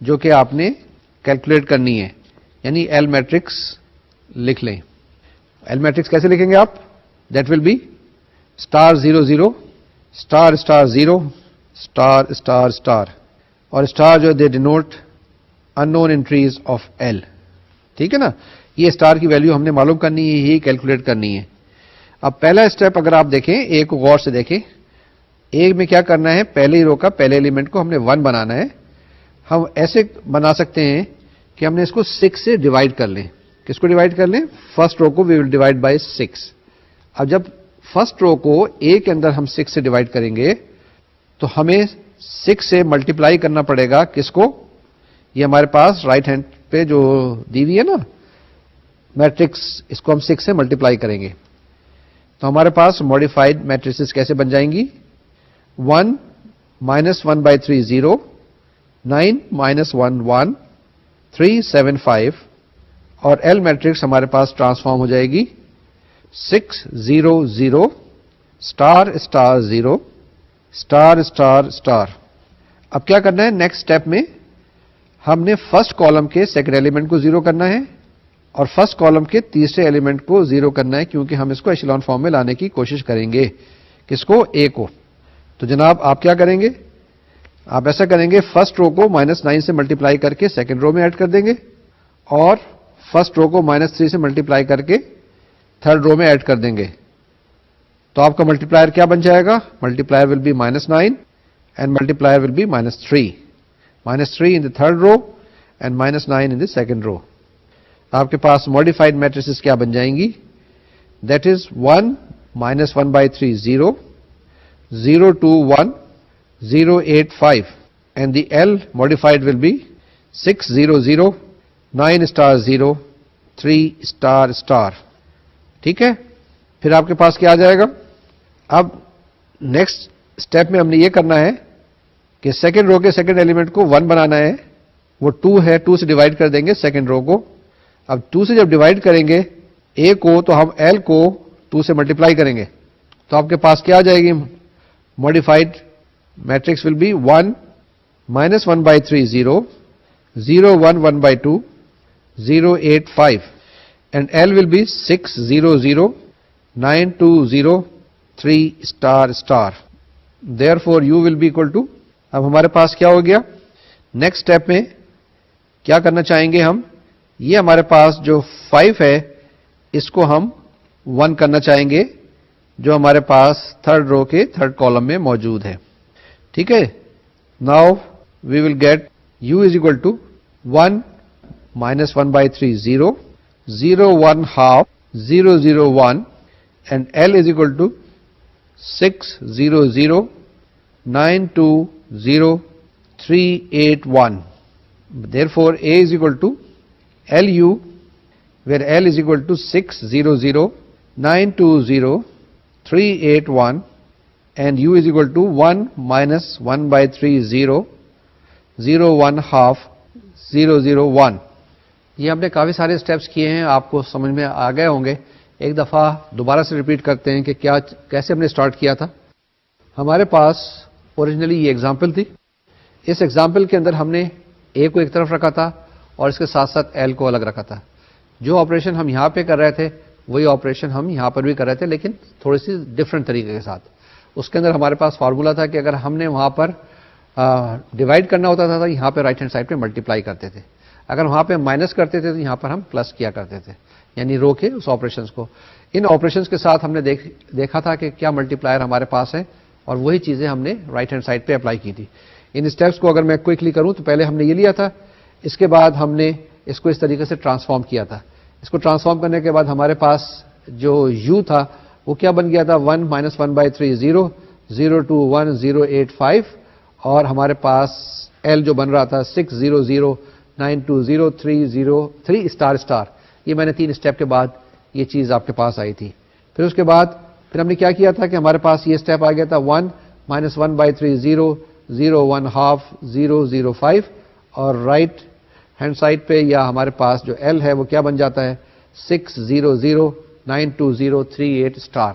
جو کہ آپ نے کیلکولیٹ کرنی ہے، یعنی L میٹرکس لکھ لیں. L میٹرکس کیسے لکھیں گے آپ؟ That will be star 0 0 star star 0 star star star اور اسٹار جو they denote unknown entries of L. ٹھیک ہے نا، یہ اسٹار کی ویلیو ہم نے معلوم کرنی ہے، یہی کیلکولیٹ کرنی ہے. اب پہلا اسٹیپ اگر آپ دیکھیں A کو غور سے دیکھیں، A میں کیا کرنا ہے، پہلے رو کا پہلے ایلیمنٹ کو ہم نے 1 بنانا ہے. ہم ایسے بنا سکتے ہیں کہ ہم نے اس کو 6 سے ڈیوائڈ کر لیں. کس کو ڈیوائڈ کر لیں؟ فرسٹ رو کو وی ول ڈیوائڈ بائی 6. اب جب فرسٹ رو کو A کے اندر ہم 6 سے ڈیوائڈ کریں گے تو ہمیں 6 سے ملٹیپلائی کرنا پڑے گا کس کو؟ یہ ہمارے پاس رائٹ ہینڈ پہ جو دی ہوئی ہے نا میٹرکس، اس کو ہم 6 سے ملٹیپلائی کریں گے. تو ہمارے پاس ماڈیفائڈ میٹریسز کیسے بن جائیں گی؟ 1 minus 1/3 0 9 minus 1 1 3 7 5 اور L میٹرکس ہمارے پاس ٹرانسفارم ہو جائے گی 6 0 0 star star 0 star star star. اب کیا کرنا ہے نیکسٹ اسٹیپ میں؟ ہم نے فرسٹ کالم کے سیکنڈ ایلیمنٹ کو 0 کرنا ہے اور فرسٹ کالم کے تیسرے ایلیمنٹ کو 0 کرنا ہے، کیونکہ ہم اس کو ایشیلون فارم میں لانے کی کوشش کریں گے. کس کو؟ A کو. تو جناب آپ کیا کریں گے؟ آپ ایسا کریں گے فرسٹ رو کو -9 سے ملٹیپلائی کر کے سیکنڈ رو میں ایڈ کر دیں گے اور فرسٹ رو کو -3 سے ملٹیپلائی کر کے تھرڈ رو میں ایڈ کر دیں گے. تو آپ کا ملٹیپلائر کیا بن جائے گا؟ Multiplier will be -9 and multiplier will be -3. -3 in the third row and -9 in the second row. آپ کے پاس ماڈیفائڈ میٹریسز کیا بن جائیں گی؟ That is 1 minus 1/3 0 0 2 1 0 8 5 and the L modified will be 6 0 0 9 star 0 3 star star. ٹھیک ہے، پھر آپ کے پاس کیا آ جائے گا؟ اب نیکسٹ اسٹیپ میں ہم نے یہ کرنا ہے کہ سیکنڈ رو کے سیکنڈ ایلیمنٹ کو 1 بنانا ہے. وہ 2 ہے، 2 سے ڈیوائڈ کر دیں گے سیکنڈ رو کو. اب 2 سے جب ڈیوائڈ کریں گے A کو تو ہم L کو 2 سے ملٹیپلائی کریں گے. تو آپ کے پاس کیا آ جائے گی؟ Modified matrix will be 1 minus 1/3 0 0 1 1/2 0 8 5 and L will be 6 0 0 9 2 0 3 star star. Therefore u will be equal to, اب ہمارے پاس کیا ہو گیا, نیکسٹ اسٹیپ میں کیا کرنا چاہیں گے ہم, یہ ہمارے پاس جو 5 ہے اس کو ہم 1 کرنا چاہیں گے جو ہمارے پاس تھرڈ رو کے تھرڈ کالم میں موجود ہے. ٹھیک ہے, now we will get u is equal to 1 minus 1 by 3 0 0 1 half 0 0 1 and L is equal to 6 0 0 9 2 0 3 8 1. Therefore A is equal to LU, where L is equal to 6 0 0 9 2 0 3 8 1 and U is equal to 1 minus 1 by 3 0 0 1 half 0 0 1. یہ ہم نے کافی سارے steps کیے ہیں, آپ کو سمجھ میں آ گئے ہوں گے. ایک دفعہ دوبارہ سے ریپیٹ کرتے ہیں کہ کیسے ہم نے اسٹارٹ کیا تھا. ہمارے پاس اوریجنلی یہ ایگزامپل تھی. اس ایگزامپل کے اندر ہم نے اے کو ایک طرف رکھا تھا اور اس کے ساتھ ساتھ ایل کو الگ رکھا تھا. جو آپریشن ہم یہاں پہ کر رہے تھے وہی آپریشن ہم یہاں پر بھی کر رہے تھے, لیکن تھوڑی سی ڈفرینٹ طریقے کے ساتھ. اس کے اندر ہمارے پاس فارمولا تھا کہ اگر ہم نے وہاں پر ڈیوائڈ کرنا ہوتا تھا تو یہاں پہ رائٹ ہینڈ سائڈ پہ ملٹیپلائی کرتے تھے, اگر وہاں پہ مائنس کرتے تھے تو یہاں پر ہم پلس کیا کرتے تھے, یعنی رو کے اس آپریشنس کو. ان آپریشنس کے ساتھ ہم نے دیکھا تھا کہ کیا ملٹیپلائر ہمارے پاس ہے اور وہی چیزیں ہم نے رائٹ ہینڈ سائڈ پہ اپلائی کی تھی. ان اسٹیپس کو اگر میں کوئکلی کروں تو پہلے ہم نے یہ لیا تھا, اس کے بعد ہم نے اس کو اس طریقے سے ٹرانسفارم کیا تھا. اس کو ٹرانسفارم کرنے کے بعد ہمارے پاس جو یو تھا وہ کیا بن گیا تھا, 1 minus 1 by 3 0 0 2 1 0 8 5, اور ہمارے پاس ایل جو بن رہا تھا 6 0 0 9 2 0 3 0 3 اسٹار اسٹار. یہ میں نے 3 اسٹیپ کے بعد یہ چیز آپ کے پاس آئی تھی. پھر اس کے بعد پھر ہم نے کیا کیا تھا کہ ہمارے پاس یہ اسٹیپ آ گیا تھا 1 minus 1 by 3 0 0 1 half 0 0 5, اور رائٹ ہینڈ سائڈ پہ یا ہمارے پاس جو ایل ہے وہ کیا بن جاتا ہے 6 0 0 9 2 0 3 8 اسٹار.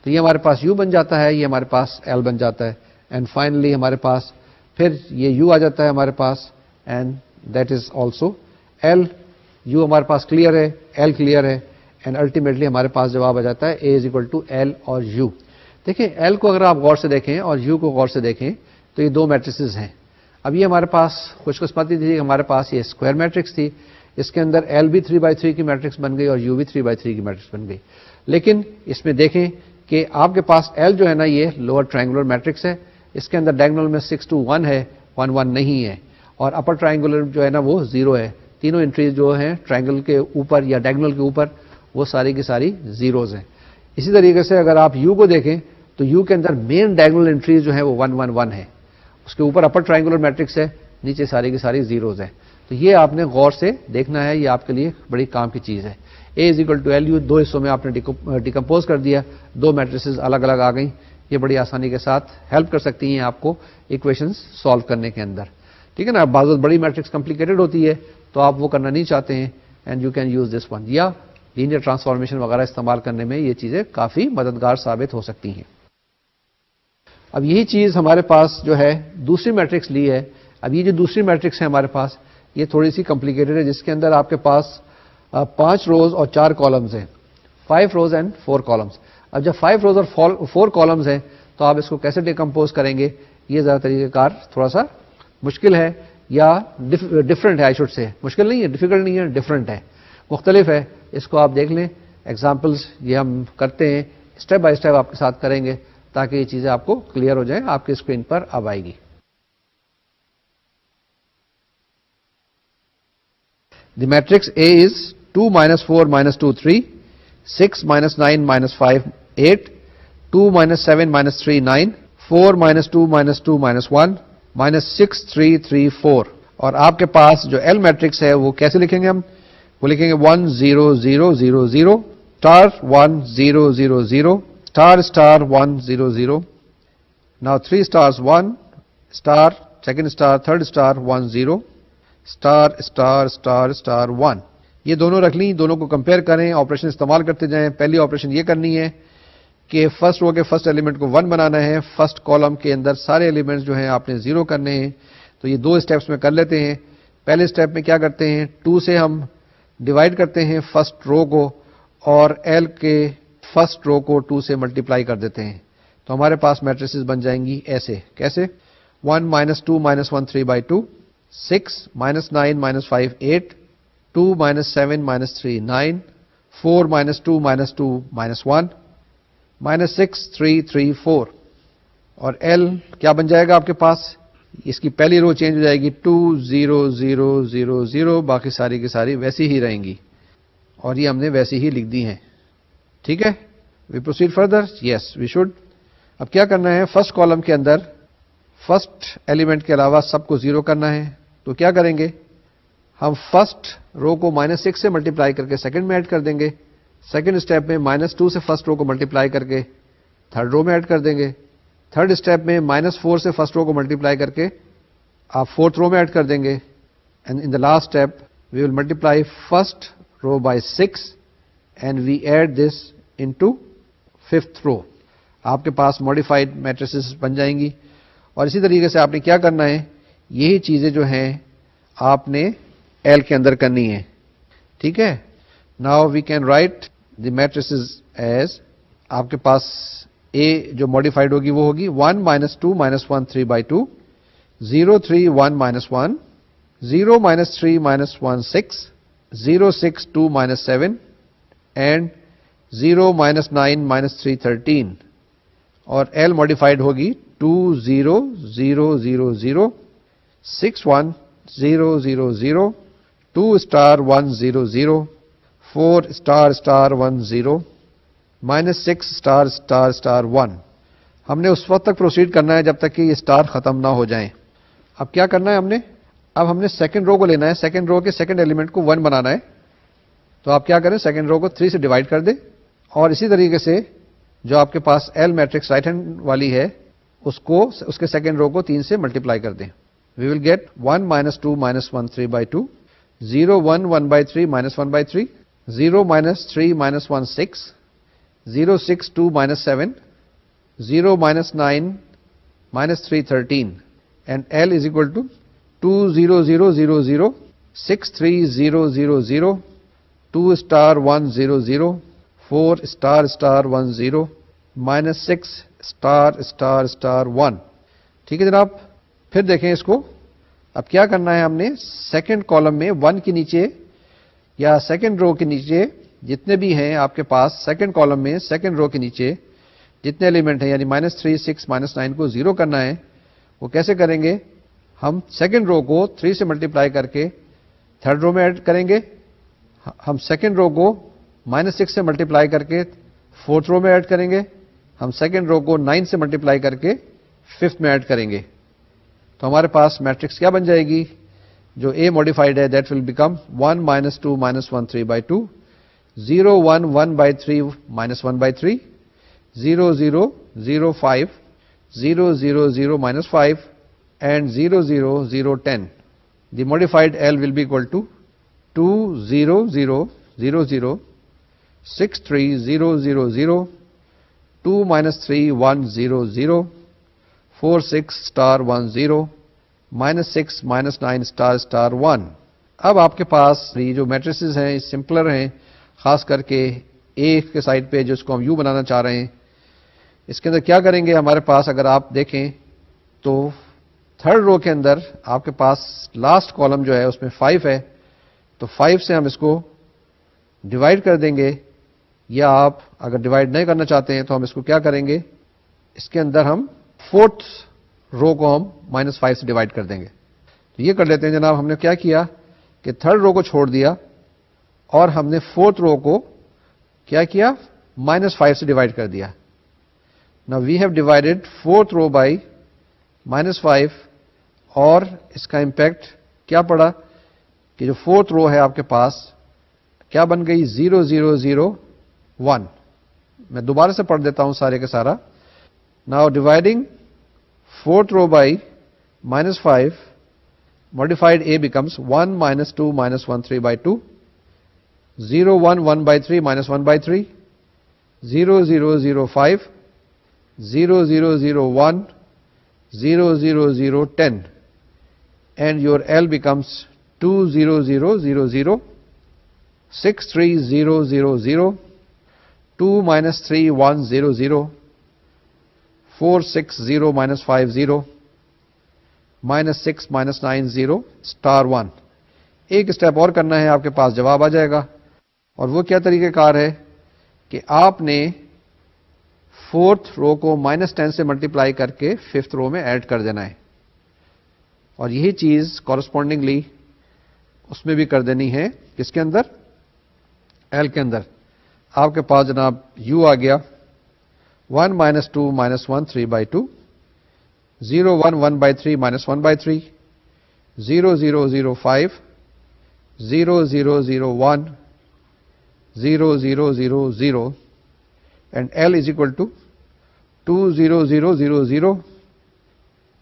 تو یہ ہمارے پاس یو بن جاتا ہے, یہ ہمارے پاس ایل بن جاتا ہے, اینڈ فائنلی ہمارے پاس پھر یہ یو آ جاتا ہے ہمارے پاس, and that is also L. U ہمارے پاس کلیئر ہے, ایل کلیئر ہے, اینڈ الٹیمیٹلی ہمارے پاس جواب آ جاتا ہے A is equal to L اور یو. دیکھیں ایل کو اگر آپ غور سے دیکھیں اور یو کو غور سے دیکھیں تو یہ دو میٹریسز ہیں. اب یہ ہمارے پاس خوش قسمتی تھی کہ ہمارے پاس یہ اسکوائر میٹرکس تھی, اس کے اندر ایل بھی 3/3 کی میٹرکس بن گئی اور یو بھی 3/3 کی میٹرکس بن گئی. لیکن اس میں دیکھیں کہ آپ کے پاس ایل جو ہے نا یہ لوور ٹرائنگولر میٹرکس ہے, اس کے اندر ڈائگنل میں 6 2 1 ہے, 1 1 نہیں ہے, اور اپر ٹرائنگولر جو ہے نا وہ 0 ہے. تینوں انٹریز جو ہیں ٹرائنگل کے اوپر یا ڈائگنل کے اوپر وہ ساری کی ساری زیروز ہیں. اسی طریقے سے اگر آپ یو کو دیکھیں تو یو کے اندر مین ڈائگنل انٹریز جو ہیں وہ 1 1 1 ہے, اس کے اوپر اپر ٹرائنگولر میٹرکس ہے, نیچے ساری کی ساری زیروز ہیں. تو یہ آپ نے غور سے دیکھنا ہے, یہ آپ کے لیے بڑی کام کی چیز ہے. A is equal to L U, دو حصوں میں آپ نے ڈیکمپوز کر دیا, دو میٹریسز الگ الگ آ گئیں. یہ بڑی آسانی کے ساتھ ہیلپ کر سکتی ہیں آپ کو ایکویشنز سالو کرنے کے اندر. ٹھیک ہے نا, بعض بڑی میٹرکس کمپلیکیٹڈ ہوتی ہے تو آپ وہ کرنا نہیں چاہتے ہیں, and you can use this one, یا لینئر ٹرانسفارمیشن وغیرہ استعمال کرنے میں یہ چیزیں کافی مددگار ثابت ہو سکتی ہیں. اب یہی چیز ہمارے پاس جو ہے دوسری میٹرکس لی ہے. اب یہ جو دوسری میٹرکس ہے ہمارے پاس یہ تھوڑی سی کمپلیکیٹڈ ہے, جس کے اندر آپ کے پاس 5 روز اور 4 کالمز ہیں, 5 روز اینڈ 4 کالمز. اب جب 5 روز اور 4 کالمز ہیں تو آپ اس کو کیسے ڈیکمپوز کریں گے, یہ ذرا طریقہ کار تھوڑا سا مشکل ہے, یا ڈفرینٹ ہے, آئی شوڈ سے. مشکل نہیں ہے, ڈیفیکلٹ نہیں ہے, ڈفرینٹ ہے, مختلف ہے. اس کو آپ دیکھ لیں, ایگزامپلس یہ ہم کرتے ہیں, اسٹیپ بائی اسٹیپ آپ کے ساتھ کریں گے تاکہ یہ چیزیں آپ کو کلیئر ہو جائیں. آپ کی اسکرین پر اب آئے گی. The matrix A is 2 minus 4 minus 2 3, 6 minus 9 minus 5 8, 2 minus 7 minus 3 9, 4 minus 2 minus 2 minus 1, minus 6 3 3 4. اور آپ کے پاس جو L میٹرکس ہے وہ کیسے لکھیں گے ہم, وہ لکھیں گے 1 0 0 0 0 star 1 0 0 0 star 1 0 0. Now 3 stars 1 star, second star, third star 1 0 star star star star 1. یہ دونوں رکھ لیں, دونوں کو کمپیئر کریں, آپریشن استعمال کرتے جائیں. پہلی آپریشن یہ کرنی ہے کہ فرسٹ رو کے فرسٹ ایلیمنٹ کو 1 بنانا ہے, فرسٹ کالم کے اندر سارے ایلیمنٹس جو ہیں آپ نے 0 کرنے ہیں. تو یہ 2 اسٹیپس میں کر لیتے ہیں. پہلے اسٹیپ میں کیا کرتے ہیں, 2 سے ہم ڈیوائڈ کرتے ہیں فرسٹ رو کو, اور ایل کے فرسٹ رو کو 2 سے ملٹیپلائی کر دیتے ہیں تو ہمارے پاس میٹریسز بن جائیں گی ایسے. کیسے؟ 1 - 2 - 1 3/2, 6 - 9 - 5 8, 2 - 7 - 3 9, 4 - 2 - 2 -1, -6 3 3 4. اور L کیا بن جائے گا آپ کے پاس؟ اس کی پہلی رو چینج ہو جائے گی 2 0 0 0 0, باقی ساری کی ساری ویسی ہی رہیں گی اور یہ ہم نے ویسی ہی لکھ دی ہیں. ٹھیک ہے؟ We proceed further. Yes we should. اب کیا کرنا ہے؟ فرسٹ کالم کے اندر فرسٹ ایلیمنٹ کے علاوہ سب کو 0 کرنا ہے. تو کیا کریں گے؟ ہم فرسٹ رو کو -6 سے ملٹیپلائی کر کے سیکنڈ میں ایڈ کر دیں گے. سیکنڈ اسٹیپ میں -2 سے فرسٹ رو کو ملٹیپلائی کر کے تھرڈ رو میں ایڈ کر دیں گے. تھرڈ اسٹیپ میں -4 سے فرسٹ رو کو ملٹیپلائی کر کے آپ فورتھ رو میں ایڈ کر دیں گے. And in the last step we will multiply first row by 6 and we add this into fifth row. آپ کے پاس ماڈیفائڈ میٹریسز بن جائیں گی. اور اسی طریقے سے آپ نے کیا کرنا ہے؟ یہی چیزیں جو ہیں آپ نے ایل کے اندر کرنی ہے. ٹھیک ہے؟ Now we can write the matrices as, آپ کے پاس اے جو ماڈیفائڈ ہوگی وہ ہوگی 1 - 2 - 1 3/2, 0 3 1 -1, 0 - 3 -1 6, 0 6 2 -7 اینڈ 0 -9 -3 13. اور ایل ماڈیفائڈ ہوگی 2 0 0 0 0, 6 1 0 0 0, 2 *1 0 0, 4 *1 0, -6 *1. ہم نے اس وقت تک پروسیڈ کرنا ہے جب تک کہ یہ اسٹار ختم نہ ہو جائیں. اب کیا کرنا ہے ہم نے؟ اب ہم نے سیکنڈ رو کو لینا ہے. سیکنڈ رو کے سیکنڈ ایلیمنٹ کو 1 بنانا ہے. تو آپ کیا کریں؟ سیکنڈ رو کو 3 سے ڈیوائڈ کر دیں اور اسی طریقے سے جو آپ کے پاس ایل میٹرکس رائٹ ہینڈ والی ہے اس کے سیکنڈ رو کو 3 سے ملٹیپلائی کر دیں. وی will get 1 - 2 - 1 3/2, 0 1 1/3 -1/3, 0 - 3 -1 6, 0 6 2 -7, 0 -9 -3 13. And L is equal to 2 0 0 0 0, 6 3 0 0 0, 2 *1 0 0, 4 *1 0, -6 *1. ٹھیک ہے جناب؟ پھر دیکھیں اس کو. اب کیا کرنا ہے ہم نے؟ سیکنڈ کالم میں 1 کے نیچے یا سیکنڈ رو کے نیچے جتنے بھی ہیں آپ کے پاس، سیکنڈ کالم میں سیکنڈ رو کے نیچے جتنے ایلیمنٹ ہیں یعنی -3 6 -9 کو 0 کرنا ہے. وہ کیسے کریں گے؟ ہم سیکنڈ رو کو 3 سے ملٹیپلائی کر کے تھرڈ رو میں ایڈ کریں گے. ہم سیکنڈ رو کو -6 سے ملٹیپلائی کر کے فورتھ رو میں ایڈ کریں گے. ہم سیکنڈ رو کو 9 سے ملٹیپلائی کر کے ففتھ میں ایڈ کریں گے. تو ہمارے پاس میٹرکس کیا بن جائے گی؟ جو اے ماڈیفائڈ ہے that will become 1 - 2 - 1 3/2, 0 1 1/3 -1/3, 0 0 0 5, 0 0 0 -5 and 0 0 0 10. The modified L will be equal to 2 0 0 0 0, 6 3 0 0 0, 2 -3 1 0 0, 4 6 *1 0, -6 -9 *1. اب آپ کے پاس یہ جو میٹریسز ہیں یہ سمپلر ہیں، خاص کر کے اے کے سائڈ پہ جس کو ہم یو بنانا چاہ رہے ہیں. اس کے اندر کیا کریں گے؟ ہمارے پاس اگر آپ دیکھیں تو تھرڈ رو کے اندر آپ کے پاس لاسٹ کالم جو ہے اس میں 5 ہے. تو 5 سے ہم اس کو ڈیوائڈ کر دیں گے، یا آپ اگر ڈیوائڈ نہیں کرنا چاہتے ہیں تو ہم اس کو کیا کریں گے؟ اس کے اندر ہم فورتھ رو کو ہم -5 سے ڈیوائڈ کر دیں گے. تو یہ کر لیتے ہیں جناب. ہم نے کیا کیا کہ تھرڈ رو کو چھوڑ دیا اور ہم نے فورتھ رو کو کیا کیا؟ -5 سے ڈیوائڈ کر دیا. Now we have divided fourth row by -5 اور اس کا امپیکٹ کیا پڑا کہ جو فورتھ رو ہے آپ کے پاس کیا بن گئی؟ 0 0 0 1. میں دوبارہ سے پڑھ دیتا ہوں سارے کا سارا. Now dividing fourth row by -5, modified A becomes 1 - 2 - 1 3/2, 0 1 1/3 -1/3, 0 0 0 5, 0 0 0 1, 0 0 0 10, and your L becomes 2 0 0 0 0, 6 3 0 0 0, 2 minus 3 1 0 0, 4 6 0 minus 5 0, minus 6 minus 9 0 star 1. ایک اسٹیپ اور کرنا ہے, آپ کے پاس جواب آ جائے گا. اور وہ کیا طریقہ کار ہے کہ آپ نے فورتھ رو کو -10 سے ملٹیپلائی کر کے ففتھ رو میں ایڈ کر دینا ہے, اور یہی چیز کورسپونڈنگلی اس میں بھی کر دینی ہے. کس کے اندر؟ ایل کے اندر. آپ کے پاس جناب یو آ گیا 1 minus 2 minus 1 3/2, 0 1 1/3 minus 1/3, 0 0 0 5, 0 0 0 1, 0 0 0 0, and L is equal to 2 0 0 0 0,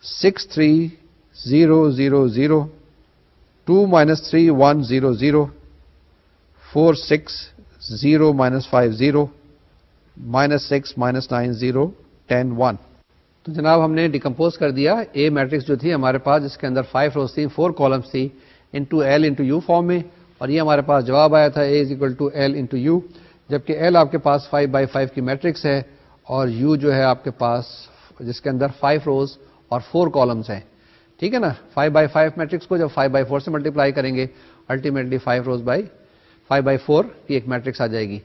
6 3 0 0 0, 2 minus 3 1 0 0, 4 6 0 minus 5 0, minus 6 minus 9 0 10 1. تو جناب ہم نے ڈیکمپوز کر دیا اے میٹرکس جو تھی ہمارے پاس, جس کے اندر 5 روز تھی, 4 کالمس تھی, into L into U form میں, اور یہ ہمارے پاس جواب آیا تھا A is equal to L into U, جبکہ ایل آپ کے پاس 5/5 کی میٹرکس ہے, اور یو جو ہے آپ کے پاس جس کے اندر 5 روز اور 4 کالمس ہیں. ٹھیک ہے نا. 5/5 میٹرکس کو جب 5/4 سے ملٹیپلائی کریں گے, الٹیمیٹلی 5/4 کی ایک میٹرکس آ جائے گی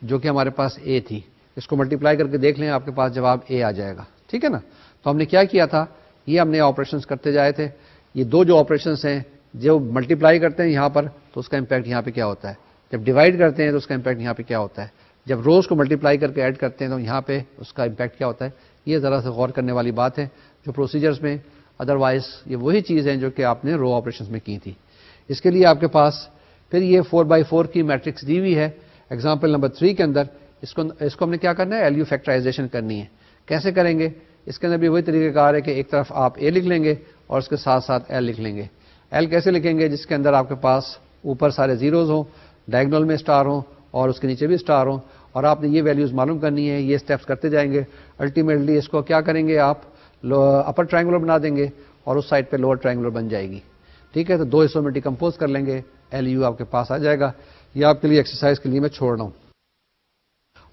جو کہ ہمارے پاس اے تھی. اس کو ملٹیپلائی کر کے دیکھ لیں, آپ کے پاس جواب اے آ جائے گا. ٹھیک ہے نا. تو ہم نے کیا کیا تھا, یہ ہم نے آپریشنس کرتے جائے تھے. یہ دو جو آپریشنس ہیں, جو ملٹیپلائی کرتے ہیں یہاں پر تو اس کا امپیکٹ یہاں پہ کیا ہوتا ہے, جب ڈیوائڈ کرتے ہیں تو اس کا امپیکٹ یہاں پہ کیا ہوتا ہے, جب روز کو ملٹیپلائی کر کے ایڈ کرتے ہیں تو یہاں پہ اس کا امپیکٹ کیا ہوتا ہے. یہ ذرا سے غور کرنے والی بات ہے جو پروسیجرز میں, ادروائز یہ وہی چیز ہیں جو کہ آپ نے رو آپریشنس میں کی تھی. اس کے لیے آپ کے پاس پھر یہ 4/4 کی میٹرکس دی ہوئی ہے ایگزامپل نمبر 3 کے اندر. اس کو ہم نے کیا کرنا ہے, ایل یو فیکٹرائزیشن کرنی ہے. کیسے کریں گے؟ اس کے اندر بھی وہی طریقہ کار ہے کہ ایک طرف آپ اے لکھ لیں گے اور اس کے ساتھ ساتھ ایل لکھ لیں گے. ایل کیسے لکھیں گے؟ جس کے اندر آپ کے پاس اوپر سارے زیروز ہوں, ڈائگنل میں اسٹار ہوں اور اس کے نیچے بھی اسٹار ہوں, اور آپ نے یہ ویلیوز معلوم کرنی ہے. یہ اسٹیپس کرتے جائیں گے. الٹیمیٹلی اس کو کیا کریں گے, آپ اپر ٹرائنگولر بنا دیں گے اور اس سائڈ پہ لوور ٹرائنگولر بن جائے گی. ٹھیک ہے. تو دو حصوں میں ڈیکمپوز کر لیں گے, ایل یو آپ کے پاس آ جائے گا. یہ آپ کے لیے ایکسرسائز کے لیے میں چھوڑ رہا ہوں.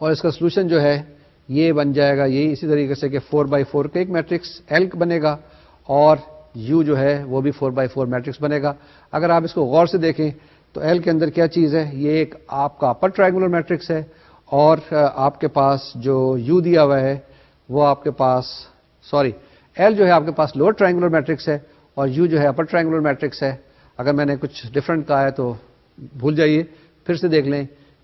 اور اس کا سولوشن جو ہے یہ بن جائے گا یہی اسی طریقے سے کہ 4/4 کا ایک میٹرکس ایل بنے گا, اور یو جو ہے وہ بھی 4/4 میٹرکس بنے گا. اگر آپ اس کو غور سے دیکھیں تو ایل کے اندر کیا چیز ہے, یہ ایک آپ کا اپر ٹرائنگولر میٹرکس ہے, اور آپ کے پاس جو یو دیا ہوا ہے وہ آپ کے پاس ایل جو ہے آپ کے پاس لوور ٹرائنگولر میٹرکس ہے, اور یو جو ہے اپر ٹرائنگولر میٹرکس ہے. اگر میں نے کچھ ڈفرنٹ کہا ہے تو بھول جائیے, پھر سے دیکھ لیں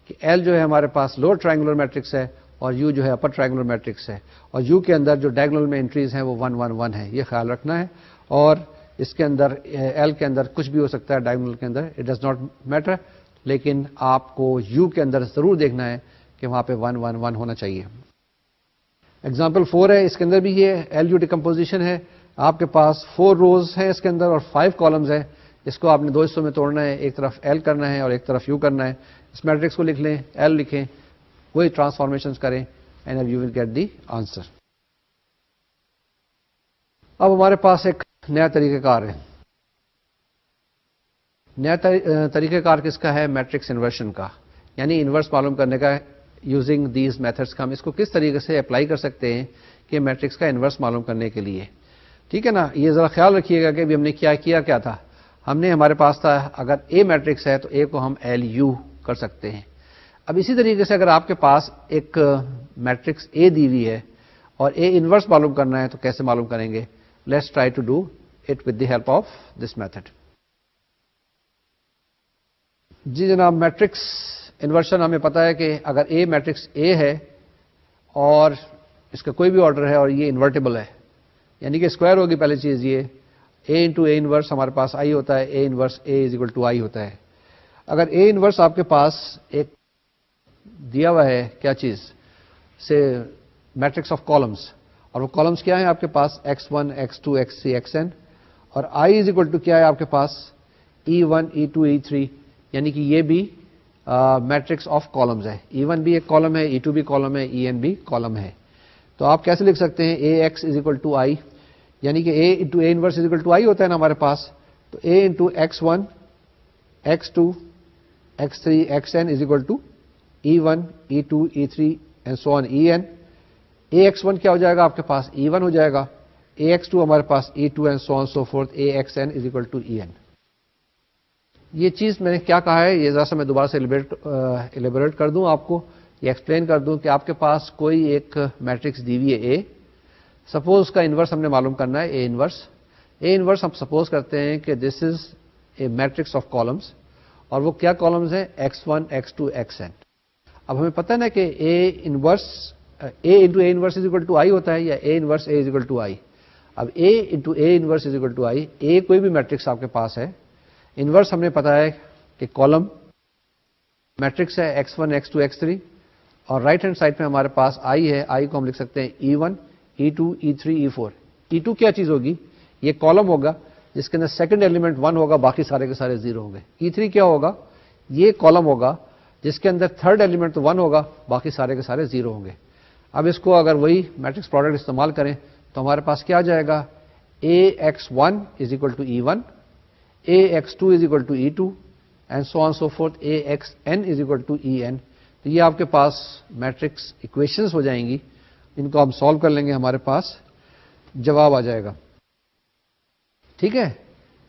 کہ ایل جو ہے ہمارے پاس لوور ٹرائنگولر میٹرکس ہے, اور یو جو ہے اپر ٹرائنگولر میٹرکس ہے, اور یو کے اندر جو ڈائگنل میں انٹریز ہیں وہ 1 1 1 ہے. یہ خیال رکھنا ہے. اور اس کے اندر ایل کے اندر کچھ بھی ہو سکتا ہے ڈائگنل کے اندر, اٹ ڈز ناٹ میٹر, لیکن آپ کو یو کے اندر ضرور دیکھنا ہے کہ وہاں پہ 1 1 1 ہونا چاہیے. ایگزامپل 4 ہے, اس کے اندر بھی یہ ایل یو ڈیکمپوزیشن ہے. آپ کے پاس 4 روز ہیں اس کے اندر اور 5 کالمز ہیں. اس کو آپ نے دو حصوں میں توڑنا ہے, ایک طرف ایل کرنا ہے اور ایک طرف یو کرنا ہے. اس میٹرکس کو لکھ لیں, ایل لکھیں, وہی ٹرانسفارمیشن کریں, and you will get the answer. اب ہمارے پاس ایک نیا طریقہ کار ہے. نیا طریقہ کار کس کا ہے؟ میٹرکس انورشن کا, یعنی انورس معلوم کرنے کا. یوزنگ دیز میتھڈس ہم اس کو کس طریقے سے اپلائی کر سکتے ہیں کہ میٹرکس کا انورس معلوم کرنے کے لیے. ٹھیک ہے نا. یہ ذرا خیال رکھیے گا کہ ابھی ہم نے کیا تھا. ہم نے ہمارے پاس تھا اگر اے میٹرکس ہے تو اے کو ہم ایل یو کر سکتے ہیں. اب اسی طریقے سے اگر آپ کے پاس ایک میٹرکس اے دی ہوئی ہے اور اے انورس معلوم کرنا ہے تو کیسے معلوم کریں گے؟ Let's try to do it with the help of this method. جی جناب, میٹرکس انورشن ہمیں پتا ہے کہ اگر اے میٹرکس اے ہے اور اس کا کوئی بھی آرڈر ہے اور یہ انورٹیبل ہے, یعنی کہ اسکوائر ہوگی پہلی چیز. یہ اے انٹو اے انورس ہمارے پاس آئی ہوتا ہے, A inverse A is equal to I ہوتا ہے. اگر اے انورس آپ کے پاس ایک دیا ہوا ہے کیا چیز سے میٹرکس آف کالمس, اور وہ کالمس کیا ہیں آپ کے پاس x1 x2 x3 xn, اور i از اکول ٹو کیا ہے آپ کے پاس e1 e2 e3, یعنی کہ یہ بھی میٹرکس آف کالمز ہے. e1 بھی ایک کالم ہے, e2 بھی کالم ہے, en بھی کالم ہے. تو آپ کیسے لکھ سکتے ہیں؟ ax is equal to I, یعنی کہ a into A inverse is equal to I ہوتا ہے نا ہمارے پاس. تو a into x1 x2 x3 xn is equal to E1, E2, E3 and so on En. AX1 کیا ہو جائے گا آپ کے پاس E1 ہو جائے گا, AX2 ہمارے پاس E2 and so on so forth AXN is equal to En. یہ چیز میں نے کیا کہا ہے یہ ذرا سا میں دوبارہ سے ایلیبوریٹ کر دوں آپ کو, یہ ایکسپلین کر دوں کہ آپ کے پاس کوئی ایک میٹرکس دی ہوئی ہے A, سپوز اس کا انورس ہم نے معلوم کرنا ہے A انورس ہم سپوز کرتے ہیں کہ دس از اے میٹرکس آف کالمس, اور وہ کیا کالمز ہیں X1, X2, Xn. اب ہمیں پتہ ہے نا کہ A into A inverse is equal to I ہوتا ہے یا A inverse A is equal to I. اب A into A inverse is equal to I, A کوئی بھی میٹرکس آپ کے پاس ہے, انورس ہم نے پتا ہے کہ کالم میٹرکس ہے X1, X2, X3, اور رائٹ ہینڈ سائڈ پہ ہمارے پاس I ہے, I کو ہم لکھ سکتے ہیں E1, E2, E3, E4. E2 کیا چیز ہوگی, یہ کالم ہوگا جس کے اندر سیکنڈ ایلیمنٹ 1 ہوگا, باقی سارے کے سارے 0 ہوں گے. E3 کیا ہوگا, یہ کالم ہوگا جس کے اندر تھرڈ ایلیمنٹ 1 ہوگا, باقی سارے کے سارے 0 ہوں گے. اب اس کو اگر وہی میٹرکس پروڈکٹ استعمال کریں تو ہمارے پاس کیا جائے گا, AX1 is equal to E1, AX2 is equal to E2 and so on so forth AXN is equal to En. تو یہ آپ کے پاس میٹرکس اکویشنز ہو جائیں گی, ان کو ہم سالو کر لیں گے, ہمارے پاس جواب آ جائے گا. ٹھیک ہے,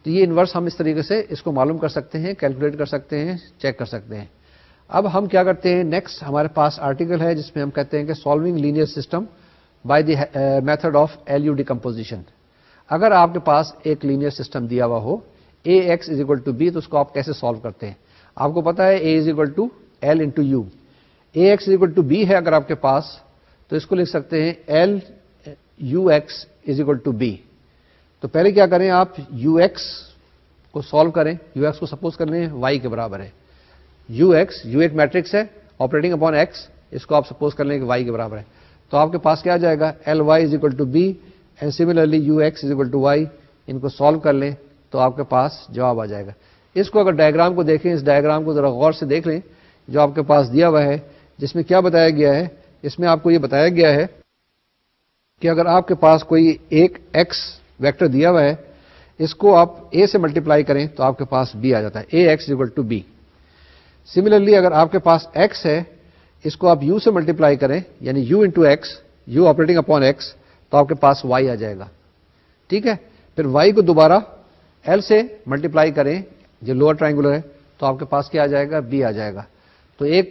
تو یہ انورس ہم اس طریقے سے اس کو معلوم کر سکتے ہیں, کیلکولیٹ کر سکتے ہیں, چیک کر سکتے ہیں. اب ہم کیا کرتے ہیں, نیکسٹ ہمارے پاس آرٹیکل ہے جس میں ہم کہتے ہیں کہ solving linear system by the method of LU decomposition. اگر آپ کے پاس ایک لینئر سسٹم دیا ہوا ہو AX is equal to B, تو اس کو آپ کیسے سالو کرتے ہیں. آپ کو پتا ہے A is equal to L into U, AX is equal to B ہے اگر آپ کے پاس, تو اس کو لکھ سکتے ہیں L UX is equal to B. تو پہلے کیا کریں, آپ UX کو سالو کریں, UX کو سپوز کر لیں Y کے برابر ہے. U ایک میٹرکس ہے آپریٹنگ اپون X, اس کو آپ سپوز کر لیں کہ Y کے برابر ہے. تو آپ کے پاس کیا جائے گا, LY is equal to B and similarly UX is equal to Y. ان کو سالو کر لیں تو آپ کے پاس جواب آ جائے گا. اس کو اگر ڈائیگرام کو دیکھیں, اس ڈائیگرام کو ذرا غور سے دیکھ لیں جو آپ کے پاس دیا ہوا ہے, جس میں کیا بتایا گیا ہے. اس میں آپ کو یہ بتایا گیا ہے کہ اگر آپ کے پاس کوئی ایک X ویکٹر دیا ہوا ہے, اس کو آپ A سے ملٹیپلائی کریں تو آپ کے پاس B آ جاتا ہے, AX is equal to B. Similarly اگر آپ کے پاس X ہے, اس کو آپ U سے ملٹیپلائی کریں, یعنی U into X, U operating upon X, تو آپ کے پاس Y آ جائے گا. ٹھیک ہے, پھر Y کو دوبارہ L سے ملٹیپلائی کریں جو لوور ٹرائنگولر ہے, تو آپ کے پاس کیا آ جائے گا, B آ جائے گا. تو ایک